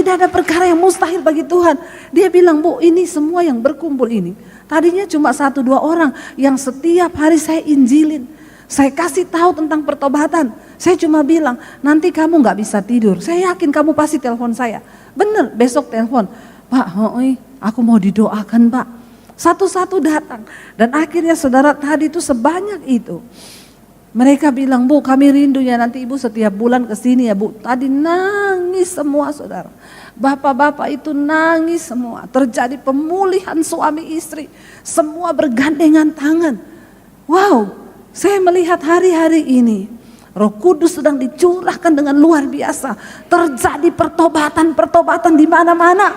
Tidak ada perkara yang mustahil bagi Tuhan. Dia bilang, Bu, ini semua yang berkumpul ini, tadinya cuma 1-2 orang yang setiap hari saya injilin. Saya kasih tahu tentang pertobatan. Saya cuma bilang, nanti kamu gak bisa tidur. Saya yakin kamu pasti telepon saya. Bener, besok telepon. Pak, aku mau didoakan, Pak. Satu-satu datang. Dan akhirnya saudara tadi itu sebanyak itu. Mereka bilang, Bu, kami rindu ya, nanti Ibu setiap bulan kesini ya, Bu. Tadi nangis semua saudara. Bapak-bapak itu nangis semua. Terjadi pemulihan suami istri. Semua bergandengan tangan. Wow, saya melihat hari-hari ini Roh Kudus sedang dicurahkan dengan luar biasa. Terjadi pertobatan di mana-mana.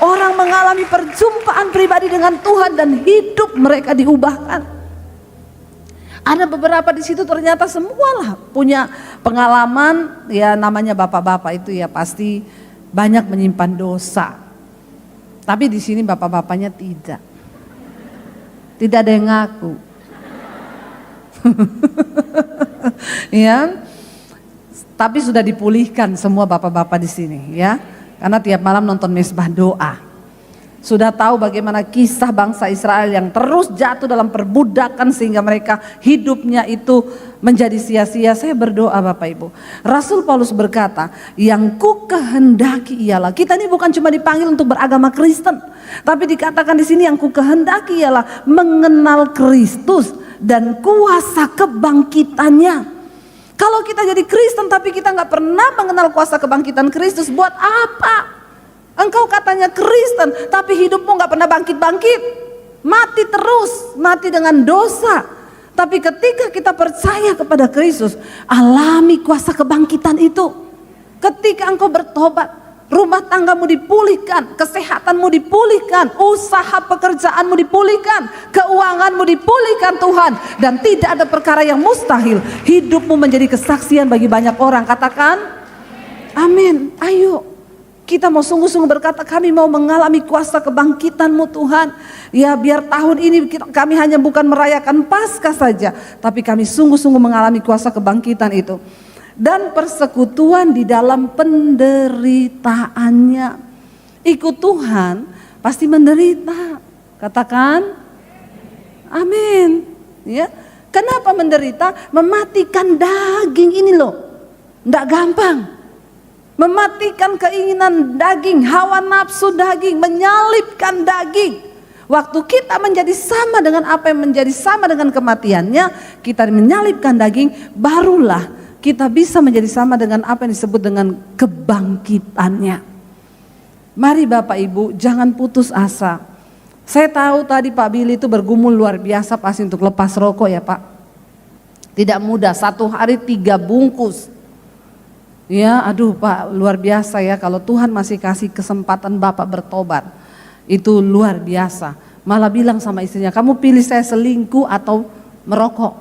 Orang mengalami perjumpaan pribadi dengan Tuhan dan hidup mereka diubahkan. Ada beberapa di situ ternyata semualah punya pengalaman, ya namanya bapak-bapak itu ya pasti banyak menyimpan dosa. Tapi di sini bapak-bapaknya tidak. Tidak ada yang ngaku. Ya. Tapi sudah dipulihkan semua bapak-bapak di sini ya. Karena tiap malam nonton mesbah doa. Sudah tahu bagaimana kisah bangsa Israel yang terus jatuh dalam perbudakan sehingga mereka hidupnya itu menjadi sia-sia. Saya berdoa Bapak Ibu. Rasul Paulus berkata, yang ku kehendaki ialah, kita ini bukan cuma dipanggil untuk beragama Kristen, tapi dikatakan di sini yang ku kehendaki ialah mengenal Kristus dan kuasa kebangkitannya. Kalau kita jadi Kristen tapi kita nggak pernah mengenal kuasa kebangkitan Kristus, buat apa? Engkau katanya Kristen, tapi hidupmu gak pernah bangkit-bangkit. Mati terus, mati dengan dosa. Tapi ketika kita percaya kepada Kristus, alami kuasa kebangkitan itu. Ketika engkau bertobat, rumah tanggamu dipulihkan, kesehatanmu dipulihkan, usaha pekerjaanmu dipulihkan, keuanganmu dipulihkan Tuhan. Dan tidak ada perkara yang mustahil. Hidupmu menjadi kesaksian bagi banyak orang. Katakan, amin. Ayo. Kita mau sungguh-sungguh berkata, kami mau mengalami kuasa kebangkitan-Mu Tuhan. Ya biar tahun ini kami hanya bukan merayakan Paskah saja, tapi kami sungguh-sungguh mengalami kuasa kebangkitan itu. Dan persekutuan di dalam penderitaannya. Ikut Tuhan pasti menderita. Katakan, amin. Ya, kenapa menderita? Mematikan daging ini loh, nggak gampang. Mematikan keinginan daging, hawa nafsu daging, menyalibkan daging. Waktu kita menjadi sama dengan apa yang menjadi sama dengan kematiannya, kita menyalibkan daging, barulah kita bisa menjadi sama dengan apa yang disebut dengan kebangkitannya. Mari Bapak Ibu, jangan putus asa. Saya tahu tadi Pak Billy itu bergumul luar biasa pasti untuk lepas rokok ya Pak. Tidak mudah, 1 hari 3 bungkus. Ya, aduh Pak, luar biasa ya kalau Tuhan masih kasih kesempatan Bapak bertobat. Itu luar biasa. Malah bilang sama istrinya, kamu pilih saya selingkuh atau merokok.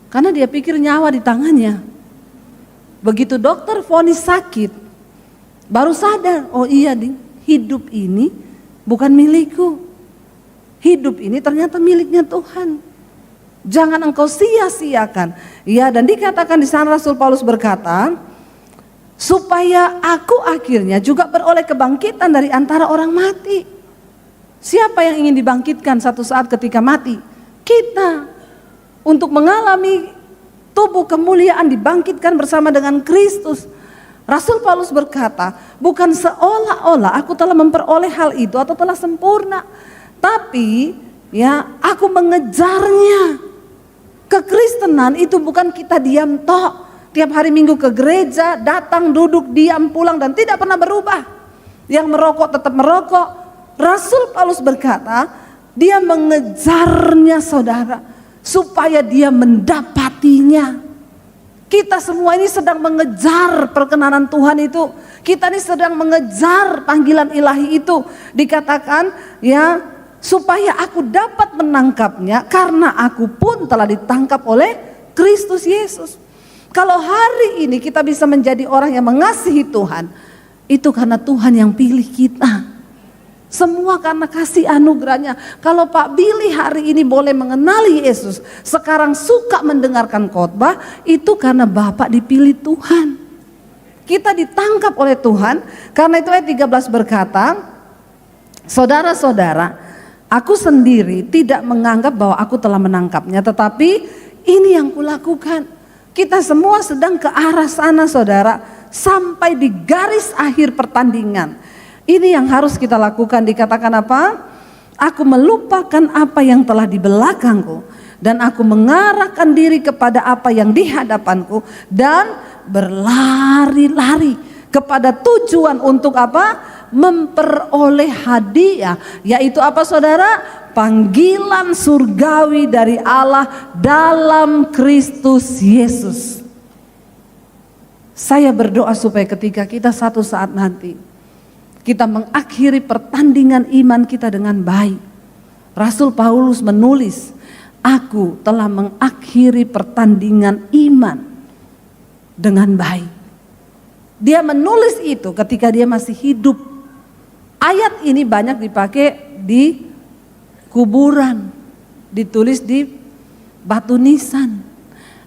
Karena dia pikir nyawa di tangannya. Begitu dokter vonis sakit, baru sadar, oh iya ding, hidup ini bukan milikku. Hidup ini ternyata miliknya Tuhan. Jangan engkau sia-siakan. Ya, dan dikatakan di sana Rasul Paulus berkata, supaya aku akhirnya juga beroleh kebangkitan dari antara orang mati. Siapa yang ingin dibangkitkan satu saat ketika mati? Kita. Untuk mengalami tubuh kemuliaan dibangkitkan bersama dengan Kristus. Rasul Paulus berkata, bukan seolah-olah aku telah memperoleh hal itu atau telah sempurna. Tapi ya aku mengejarnya. Kekristenan itu bukan kita diam tok. Tiap hari Minggu ke gereja, datang, duduk, diam, pulang dan tidak pernah berubah. Yang merokok tetap merokok. Rasul Paulus berkata, dia mengejarnya saudara, supaya dia mendapatinya. Kita semua ini sedang mengejar perkenanan Tuhan itu. Kita ini sedang mengejar panggilan ilahi itu. Dikatakan ya, supaya aku dapat menangkapnya, karena aku pun telah ditangkap oleh Kristus Yesus. Kalau hari ini kita bisa menjadi orang yang mengasihi Tuhan, itu karena Tuhan yang pilih kita. Semua karena kasih anugerahnya. Kalau Pak Billy hari ini boleh mengenali Yesus, sekarang suka mendengarkan khotbah, itu karena Bapak dipilih Tuhan. Kita ditangkap oleh Tuhan. Karena itu ayat 13 berkata, saudara-saudara, aku sendiri tidak menganggap bahwa aku telah menangkapnya, tetapi ini yang kulakukan. Kita semua sedang ke arah sana, saudara, sampai di garis akhir pertandingan. Ini yang harus kita lakukan. Dikatakan apa? Aku melupakan apa yang telah di belakangku dan aku mengarahkan diri kepada apa yang di hadapanku dan berlari-lari kepada tujuan untuk apa? Memperoleh hadiah, yaitu apa, saudara? Panggilan surgawi dari Allah dalam Kristus Yesus. Saya berdoa supaya ketika kita satu saat nanti kita mengakhiri pertandingan iman kita dengan baik. Rasul Paulus menulis, aku telah mengakhiri pertandingan iman dengan baik. Dia menulis itu ketika dia masih hidup. Ayat ini banyak dipakai di kuburan, ditulis di batu nisan.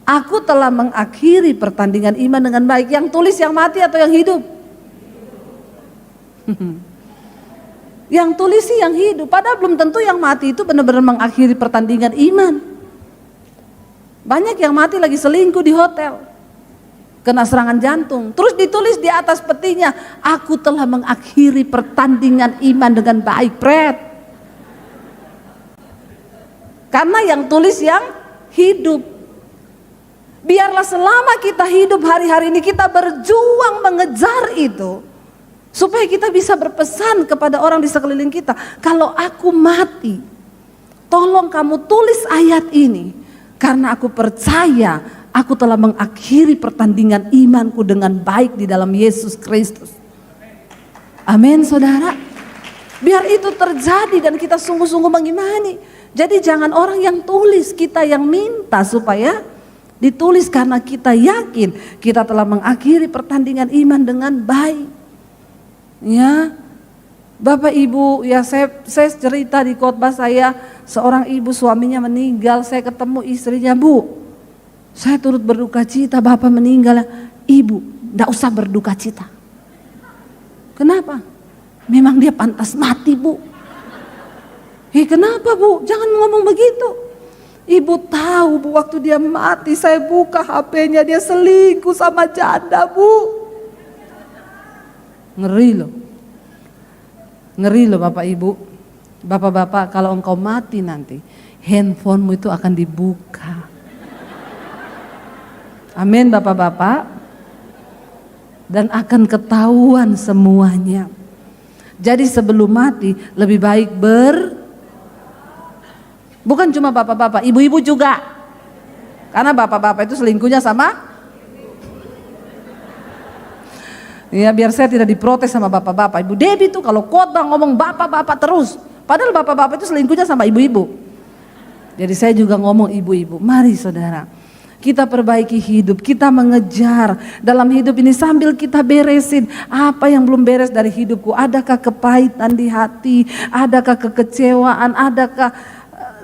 Aku telah mengakhiri pertandingan iman dengan baik. Yang tulis yang mati atau yang hidup? Yang tulis sih yang hidup. Padahal belum tentu yang mati itu benar-benar mengakhiri pertandingan iman. Banyak yang mati lagi selingkuh di hotel, kena serangan jantung. Terus ditulis di atas petinya, aku telah mengakhiri pertandingan iman dengan baik. Pret. Karena yang tulis yang hidup. Biarlah selama kita hidup hari-hari ini kita berjuang mengejar itu, supaya kita bisa berpesan kepada orang di sekeliling kita, kalau aku mati, tolong kamu tulis ayat ini, karena aku percaya aku telah mengakhiri pertandingan imanku dengan baik di dalam Yesus Kristus. Amin, saudara. Biar itu terjadi dan kita sungguh-sungguh mengimani. Jadi jangan orang yang tulis, kita yang minta supaya ditulis, karena kita yakin kita telah mengakhiri pertandingan iman dengan baik. Ya, Bapak Ibu, ya saya cerita di khotbah saya, seorang ibu suaminya meninggal, saya ketemu istrinya, Bu, saya turut berduka cita Bapak meninggal. Ibu, enggak usah berduka cita. Kenapa? Memang dia pantas mati, Bu. Kenapa, Bu? Jangan ngomong begitu. Ibu tahu, Bu, waktu dia mati saya buka HP-nya, dia selingkuh sama janda, Bu. Ngeri loh. Ngeri loh Bapak Ibu. Bapak-bapak, kalau engkau mati nanti, handphonemu itu akan dibuka. Amin, Bapak-bapak. Dan akan ketahuan semuanya. Jadi sebelum mati lebih baik bukan cuma bapak-bapak, ibu-ibu juga. Karena bapak-bapak itu selingkuhnya sama. Ya, biar saya tidak diprotes sama bapak-bapak. Ibu Debbie tuh kalau khotbah ngomong bapak-bapak terus. Padahal bapak-bapak itu selingkuhnya sama ibu-ibu. Jadi saya juga ngomong ibu-ibu. Mari saudara, kita perbaiki hidup, kita mengejar dalam hidup ini sambil kita beresin apa yang belum beres dari hidupku. Adakah kepahitan di hati? Adakah kekecewaan? Adakah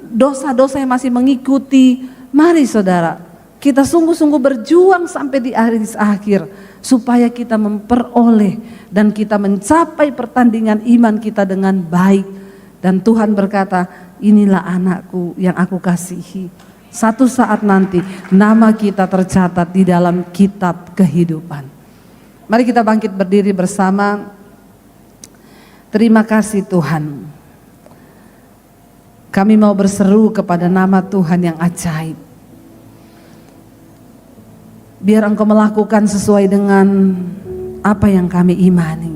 dosa-dosa yang masih mengikuti? Mari saudara, kita sungguh-sungguh berjuang sampai di akhir supaya kita memperoleh dan kita mencapai pertandingan iman kita dengan baik. Dan Tuhan berkata, inilah anakku yang aku kasihi. Satu saat nanti nama kita tercatat di dalam kitab kehidupan. Mari kita bangkit berdiri bersama. Terima kasih Tuhan. Kami mau berseru kepada nama Tuhan yang ajaib. Biar Engkau melakukan sesuai dengan apa yang kami imani.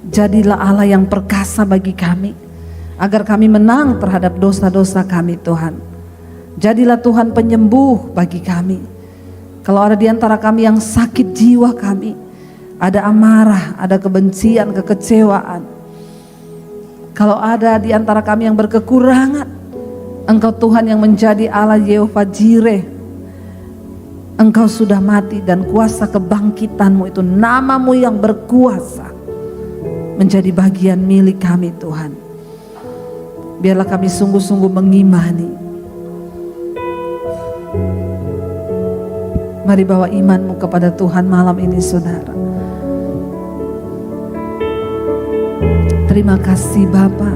Jadilah Allah yang perkasa bagi kami, agar kami menang terhadap dosa-dosa kami Tuhan. Jadilah Tuhan penyembuh bagi kami. Kalau ada di antara kami yang sakit jiwa kami, ada amarah, ada kebencian, kekecewaan. Kalau ada di antara kami yang berkekurangan, Engkau Tuhan yang menjadi Allah Yehova Jireh. Engkau sudah mati dan kuasa kebangkitan-Mu itu, nama-Mu yang berkuasa, menjadi bagian milik kami Tuhan. Biarlah kami sungguh-sungguh mengimani. Mari bawa imanmu kepada Tuhan malam ini saudara. Terima kasih Bapa.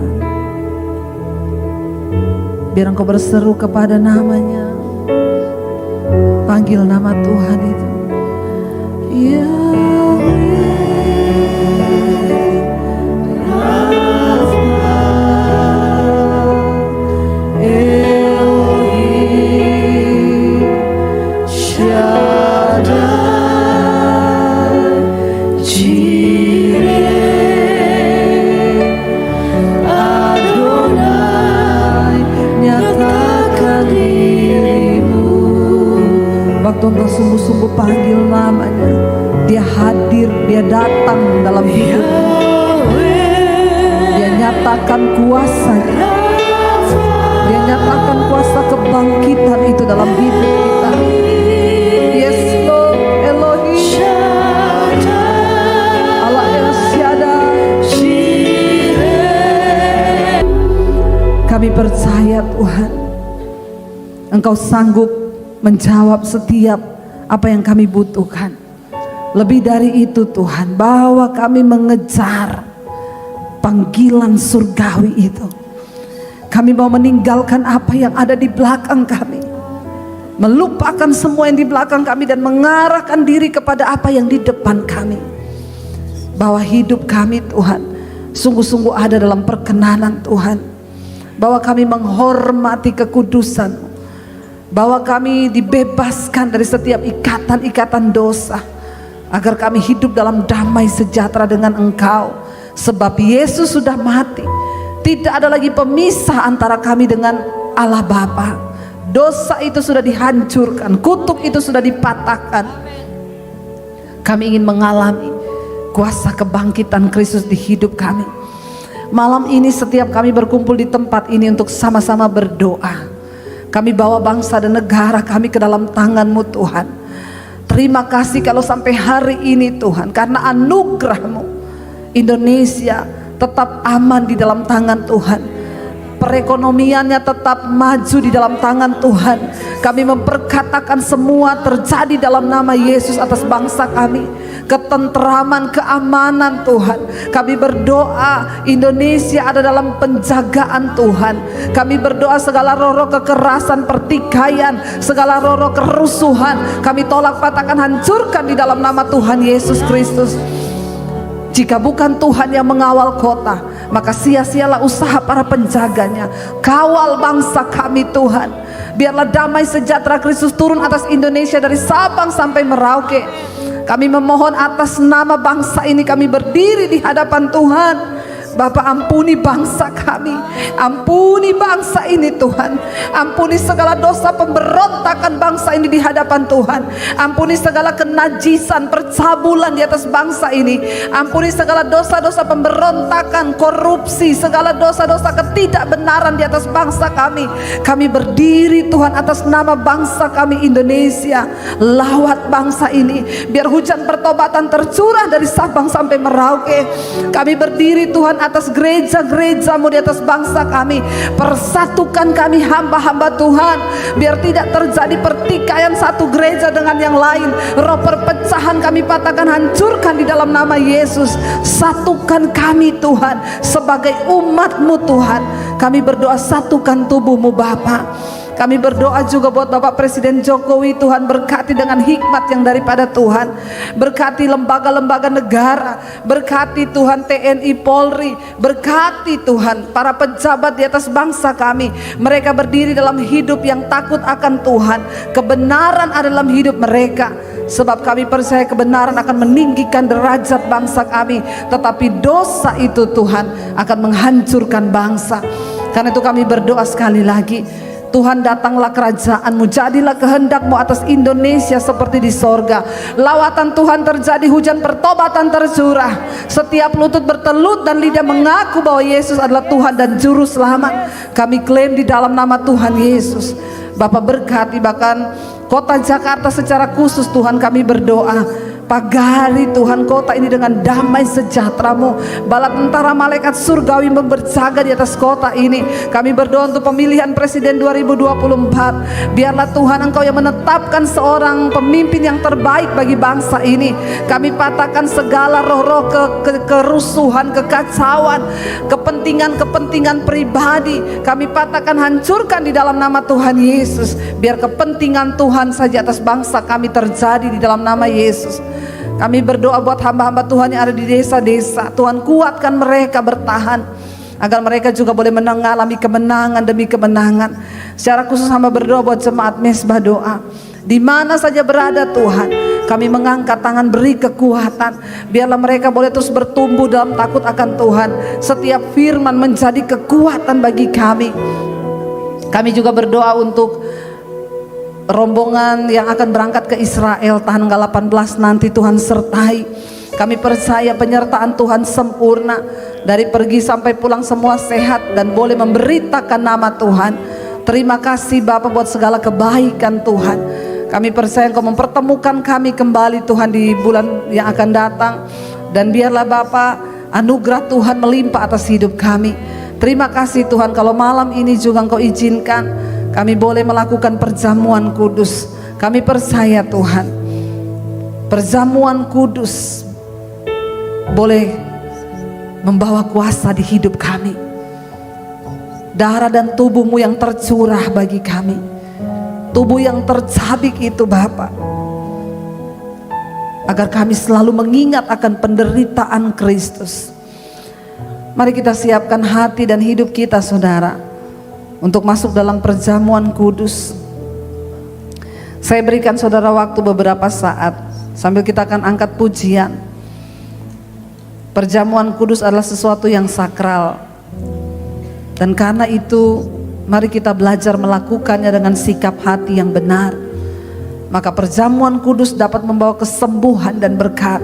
Biar engkau berseru kepada namanya. Panggil nama Tuhan itu. Waktu engkau sungguh-sungguh panggil namanya, dia hadir, dia datang dalam hidupmu. Dia nyatakan kuasanya. Dia nyatakan kuasa kebangkitan itu dalam hidup kita. Yes Lord, Elohim, Allah El Shaddai. Kami percaya Tuhan, Engkau sanggup menjawab setiap apa yang kami butuhkan. Lebih dari itu Tuhan, bahwa kami mengejar panggilan surgawi itu. Kami mau meninggalkan apa yang ada di belakang kami, melupakan semua yang di belakang kami dan mengarahkan diri kepada apa yang di depan kami. Bahwa hidup kami Tuhan sungguh-sungguh ada dalam perkenanan Tuhan. Bahwa kami menghormati kekudusan, bahwa kami dibebaskan dari setiap ikatan-ikatan dosa, agar kami hidup dalam damai sejahtera dengan Engkau. Sebab Yesus sudah mati, tidak ada lagi pemisah antara kami dengan Allah Bapa. Dosa itu sudah dihancurkan, kutuk itu sudah dipatahkan. Kami ingin mengalami kuasa kebangkitan Kristus di hidup kami. Malam ini setiap kami berkumpul di tempat ini untuk sama-sama berdoa. Kami bawa bangsa dan negara kami ke dalam tangan-Mu Tuhan. Terima kasih kalau sampai hari ini Tuhan, karena anugerah-Mu Indonesia tetap aman di dalam tangan Tuhan. Perekonomiannya tetap maju di dalam tangan Tuhan. Kami memperkatakan semua terjadi dalam nama Yesus atas bangsa kami. Ketenteraman, keamanan Tuhan. Kami berdoa Indonesia ada dalam penjagaan Tuhan. Kami berdoa segala roh-roh kekerasan, pertikaian, segala roh-roh kerusuhan kami tolak, patahkan, hancurkan di dalam nama Tuhan Yesus Kristus. Jika bukan Tuhan yang mengawal kota, maka sia-sialah usaha para penjaganya. Kawal bangsa kami Tuhan. Biarlah damai sejahtera Kristus turun atas Indonesia dari Sabang sampai Merauke. Kami memohon atas nama bangsa ini, kami berdiri di hadapan Tuhan. Bapa, ampuni bangsa kami, ampuni bangsa ini Tuhan. Ampuni segala dosa pemberontakan bangsa ini di hadapan Tuhan. Ampuni segala kenajisan, percabulan di atas bangsa ini. Ampuni segala dosa-dosa pemberontakan, korupsi, segala dosa-dosa ketidakbenaran di atas bangsa kami. Kami berdiri Tuhan atas nama bangsa kami Indonesia. Lawat bangsa ini, biar hujan pertobatan tercurah dari Sabang sampai Merauke. Kami berdiri Tuhan atas gereja-gereja-Mu di atas bangsa kami. Persatukan kami hamba-hamba Tuhan, biar tidak terjadi pertikaian satu gereja dengan yang lain. Roh perpecahan kami patahkan, hancurkan di dalam nama Yesus. Satukan kami Tuhan sebagai umat-Mu Tuhan. Kami berdoa satukan tubuh-Mu Bapa. Kami berdoa juga buat Bapak Presiden Jokowi, Tuhan berkati dengan hikmat yang daripada Tuhan. Berkati lembaga-lembaga negara, berkati Tuhan TNI Polri, berkati Tuhan para pejabat di atas bangsa kami. Mereka berdiri dalam hidup yang takut akan Tuhan. Kebenaran ada dalam hidup mereka. Sebab kami percaya kebenaran akan meninggikan derajat bangsa kami. Tetapi dosa itu Tuhan akan menghancurkan bangsa. Karena itu kami berdoa sekali lagi, Tuhan, datanglah kerajaan-Mu, jadilah kehendak-Mu atas Indonesia seperti di sorga. Lawatan Tuhan terjadi, hujan pertobatan tercurah. Setiap lutut bertelut dan lidah mengaku bahwa Yesus adalah Tuhan dan Juru Selamat. Kami klaim di dalam nama Tuhan Yesus. Bapak berkati bahkan kota Jakarta secara khusus Tuhan, kami berdoa Pagari Tuhan kota ini dengan damai sejahtera-Mu. Bala tentara malaikat surgawi berjaga di atas kota ini. Kami berdoa untuk pemilihan presiden 2024. Biarlah Tuhan Engkau yang menetapkan seorang pemimpin yang terbaik bagi bangsa ini. Kami patahkan segala roh-roh kerusuhan, kekacauan, kepentingan pribadi. Kami patahkan, hancurkan di dalam nama Tuhan Yesus. Biar kepentingan Tuhan saja atas bangsa kami terjadi di dalam nama Yesus. Kami berdoa buat hamba-hamba Tuhan yang ada di desa-desa. Tuhan kuatkan mereka bertahan, agar mereka juga boleh mengalami kemenangan demi kemenangan. Secara khusus hamba berdoa buat jemaat Mesbah Doa. Di mana saja berada Tuhan, kami mengangkat tangan beri kekuatan. Biarlah mereka boleh terus bertumbuh dalam takut akan Tuhan. Setiap firman menjadi kekuatan bagi kami. Kami juga berdoa untuk rombongan yang akan berangkat ke Israel tanggal 18 nanti. Tuhan sertai. Kami percaya penyertaan Tuhan sempurna. Dari pergi sampai pulang semua sehat dan boleh memberitakan nama Tuhan. Terima kasih Bapa buat segala kebaikan Tuhan. Kami percaya Engkau mempertemukan kami kembali Tuhan di bulan yang akan datang. Dan biarlah Bapa anugerah Tuhan melimpah atas hidup kami. Terima kasih Tuhan kalau malam ini juga Engkau izinkan kami boleh melakukan perjamuan kudus. Kami percaya Tuhan, perjamuan kudus boleh membawa kuasa di hidup kami. Darah dan tubuh-Mu yang tercurah bagi kami, tubuh yang tercabik itu Bapa, agar kami selalu mengingat akan penderitaan Kristus. Mari kita siapkan hati dan hidup kita saudara, untuk masuk dalam perjamuan kudus. Saya berikan saudara waktu beberapa saat sambil kita akan angkat pujian. Perjamuan kudus adalah sesuatu yang sakral. Dan karena itu mari kita belajar melakukannya dengan sikap hati yang benar. Maka perjamuan kudus dapat membawa kesembuhan dan berkat.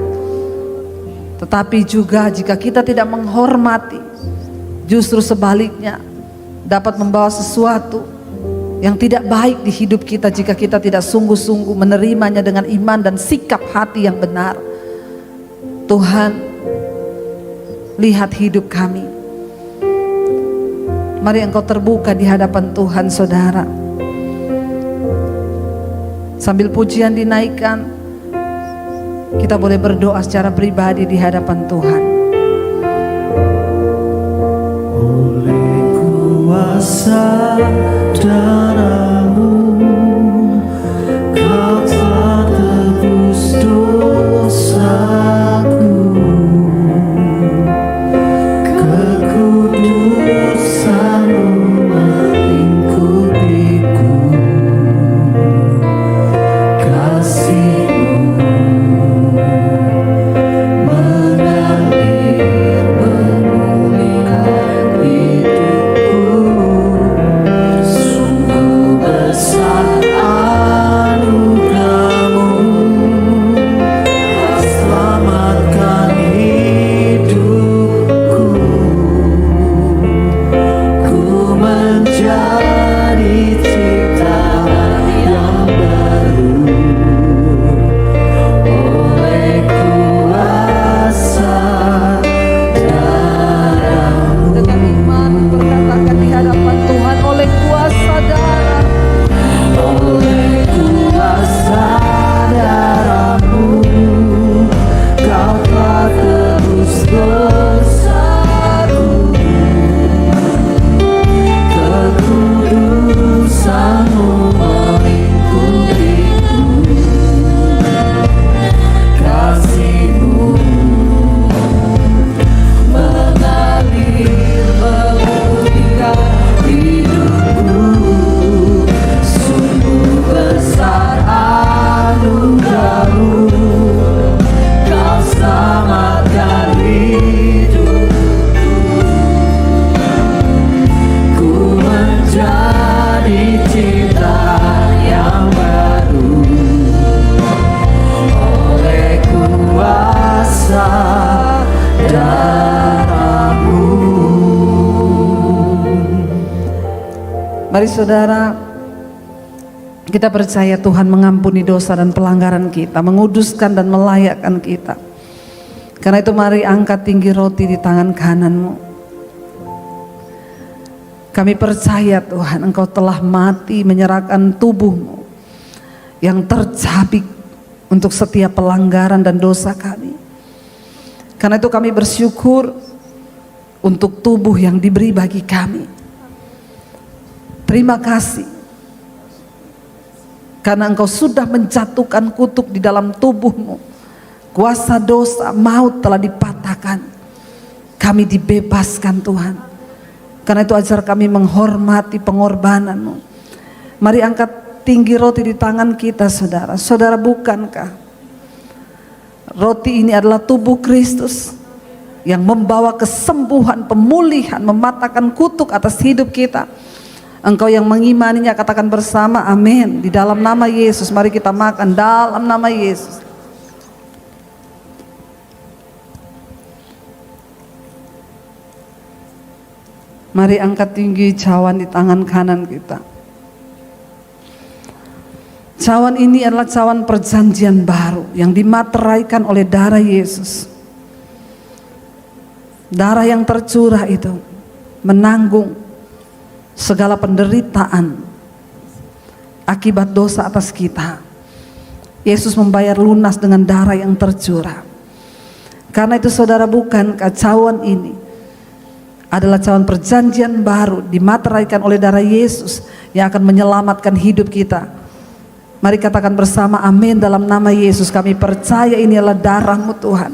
Tetapi juga jika kita tidak menghormati, justru sebaliknya dapat membawa sesuatu yang tidak baik di hidup kita jika kita tidak sungguh-sungguh menerimanya dengan iman dan sikap hati yang benar. Tuhan, lihat hidup kami. Mari Engkau terbuka di hadapan Tuhan saudara. Sambil pujian dinaikkan, kita boleh berdoa secara pribadi di hadapan Tuhan. Kuasa darah-Mu, Kau telah tebus dosaku. Kekudusan-Mu melingkupiku. Kasih-Mu mengalir memulihkan hidupku. Sungguh besar anugerah-Mu, selamatkan hidupku. Ku menjadi ciptaan yang baru oleh kuasa darah-Mu. Dengan iman berkatakan di hadapan Tuhan, oleh kuasa darah, Oleh kuasa darah-Mu, Kau telah tebus dosaku. Kekudusan-Mu melingkupiku. Kasih-Mu mengalir memulihkan hidupku. Sungguh besar anugerah-Mu, Kau selamatkan hidupku. Ku menjadi ciptaan yang baru oleh kuasa darah-Mu. mari saudara Kita percaya Tuhan mengampuni dosa dan pelanggaran kita, menguduskan dan melayakkan kita. Karena itu mari angkat tinggi roti di tangan kananmu. Kami percaya Tuhan Engkau telah mati menyerahkan tubuhmu yang tercabik untuk setiap pelanggaran dan dosa kami. Karena itu kami bersyukur untuk tubuh yang diberi bagi kami. Terima kasih karena Engkau sudah menjatuhkan kutuk di dalam tubuhmu. Kuasa dosa maut telah dipatahkan. Kami dibebaskan Tuhan. Karena itu ajar kami menghormati pengorbanan-Mu. Mari angkat tinggi roti di tangan kita saudara. Saudara, bukankah roti ini adalah tubuh Kristus yang membawa kesembuhan, pemulihan, mematahkan kutuk atas hidup kita? Engkau yang mengimaninya katakan bersama amin. Di dalam nama Yesus mari kita makan dalam nama Yesus. Mari angkat tinggi cawan di tangan kanan kita. Cawan ini adalah cawan perjanjian baru yang dimateraikan oleh darah Yesus. Darah yang tercurah itu menanggung segala penderitaan akibat dosa atas kita. Yesus membayar lunas dengan darah yang tercurah. Karena itu saudara, bukankah cawan ini adalah cawan perjanjian baru dimateraikan oleh darah Yesus yang akan menyelamatkan hidup kita? Mari katakan bersama amin dalam nama Yesus. Kami percaya ini adalah darah-Mu Tuhan,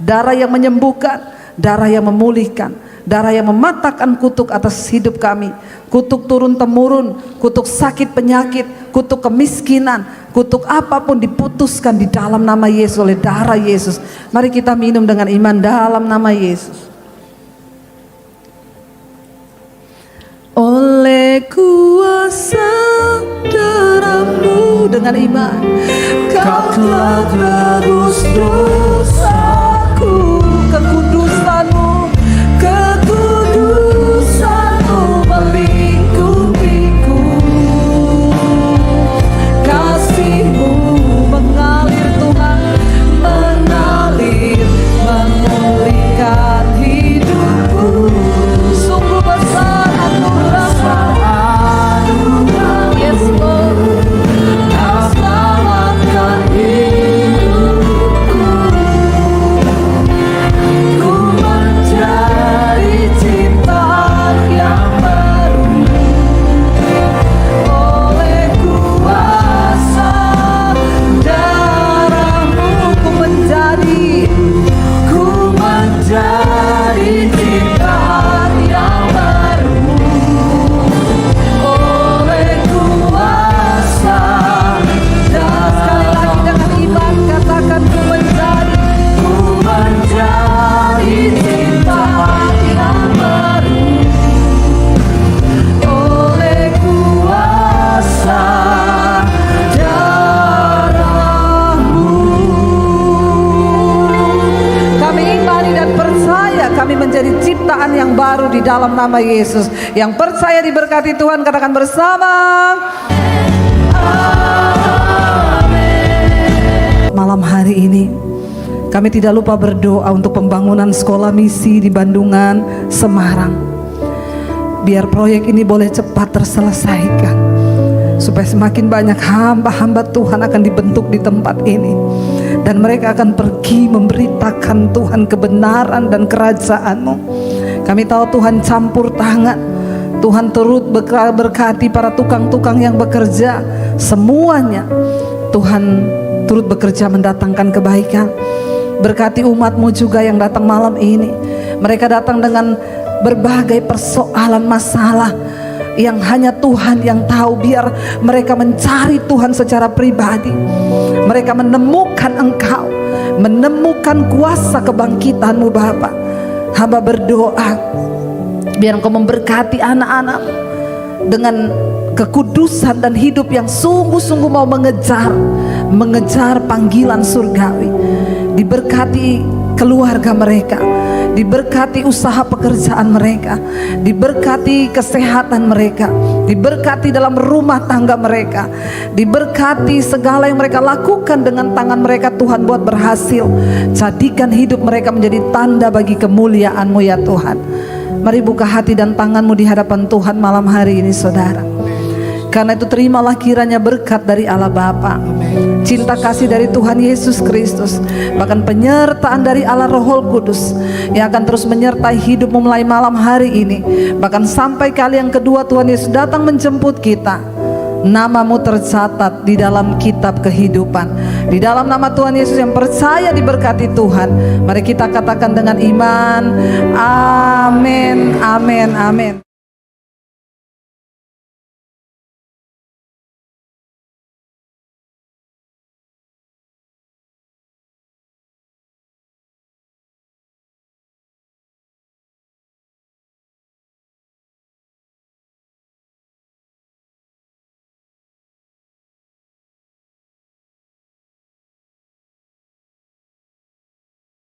darah yang menyembuhkan, darah yang memulihkan, darah yang mematahkan kutuk atas hidup kami. Kutuk turun-temurun, kutuk sakit penyakit, kutuk kemiskinan, kutuk apapun diputuskan di dalam nama Yesus oleh darah Yesus. Mari kita minum dengan iman dalam nama Yesus. Oleh kuasa darah-Mu dengan iman, Kau telah tebus dosaku. Kekudusan-Mu, kekudusan-Mu melingkupiku. Kasih-Mu mengalir Tuhan, mengalir, memulihkan hidupku. Sungguh besar anugerah-Mu, yes Lord. Kau selamatkan hidupku. Ku menjadi ciptaan yang baru. Oleh kuasa darah-Mu ku menjadi ciptaan yang baru. Oleh kuasa darah. Sekali lagi dengan iman katakan ku menjadi ciptaan yang baru. Oleh kuasa darah-Mu. Kami imani dan percaya kami menjadi ciptaan yang baru di dalam nama Yesus. Yang percaya diberkati Tuhan katakan bersama amin. Malam hari ini kami tidak lupa berdoa untuk pembangunan sekolah misi di Bandungan, Semarang. Biar proyek ini boleh cepat terselesaikan, supaya semakin banyak hamba-hamba Tuhan akan dibentuk di tempat ini, dan mereka akan pergi memberitakan Tuhan kebenaran dan kerajaan-Mu. Kami tahu Tuhan campur tangan, Tuhan turut berkati para tukang-tukang yang bekerja, semuanya Tuhan turut bekerja mendatangkan kebaikan. Berkati umat-Mu juga yang datang malam ini. Mereka datang dengan berbagai persoalan masalah yang hanya Tuhan yang tahu. Biar mereka mencari Tuhan secara pribadi, mereka menemukan Engkau, menemukan kuasa kebangkitan-Mu Bapa. Hamba berdoa biar Engkau memberkati anak-anak dengan kekudusan dan hidup yang sungguh-sungguh mau mengejar panggilan surgawi. Diberkati keluarga mereka diberkati usaha pekerjaan mereka, diberkati kesehatan mereka, diberkati dalam rumah tangga mereka, diberkati segala yang mereka lakukan dengan tangan mereka Tuhan buat berhasil. Jadikan hidup mereka menjadi tanda bagi kemuliaan-Mu ya Tuhan. Mari buka hati dan tanganmu di hadapan Tuhan malam hari ini saudara. Karena itu terimalah kiranya berkat dari Allah Bapa, cinta kasih dari Tuhan Yesus Kristus, bahkan penyertaan dari Allah Roh Kudus yang akan terus menyertai hidupmu mulai malam hari ini, bahkan sampai kali yang kedua Tuhan Yesus datang menjemput kita. Namamu tercatat di dalam kitab kehidupan. Di dalam nama Tuhan Yesus yang percaya diberkati Tuhan, mari kita katakan dengan iman, amin, amin, amin.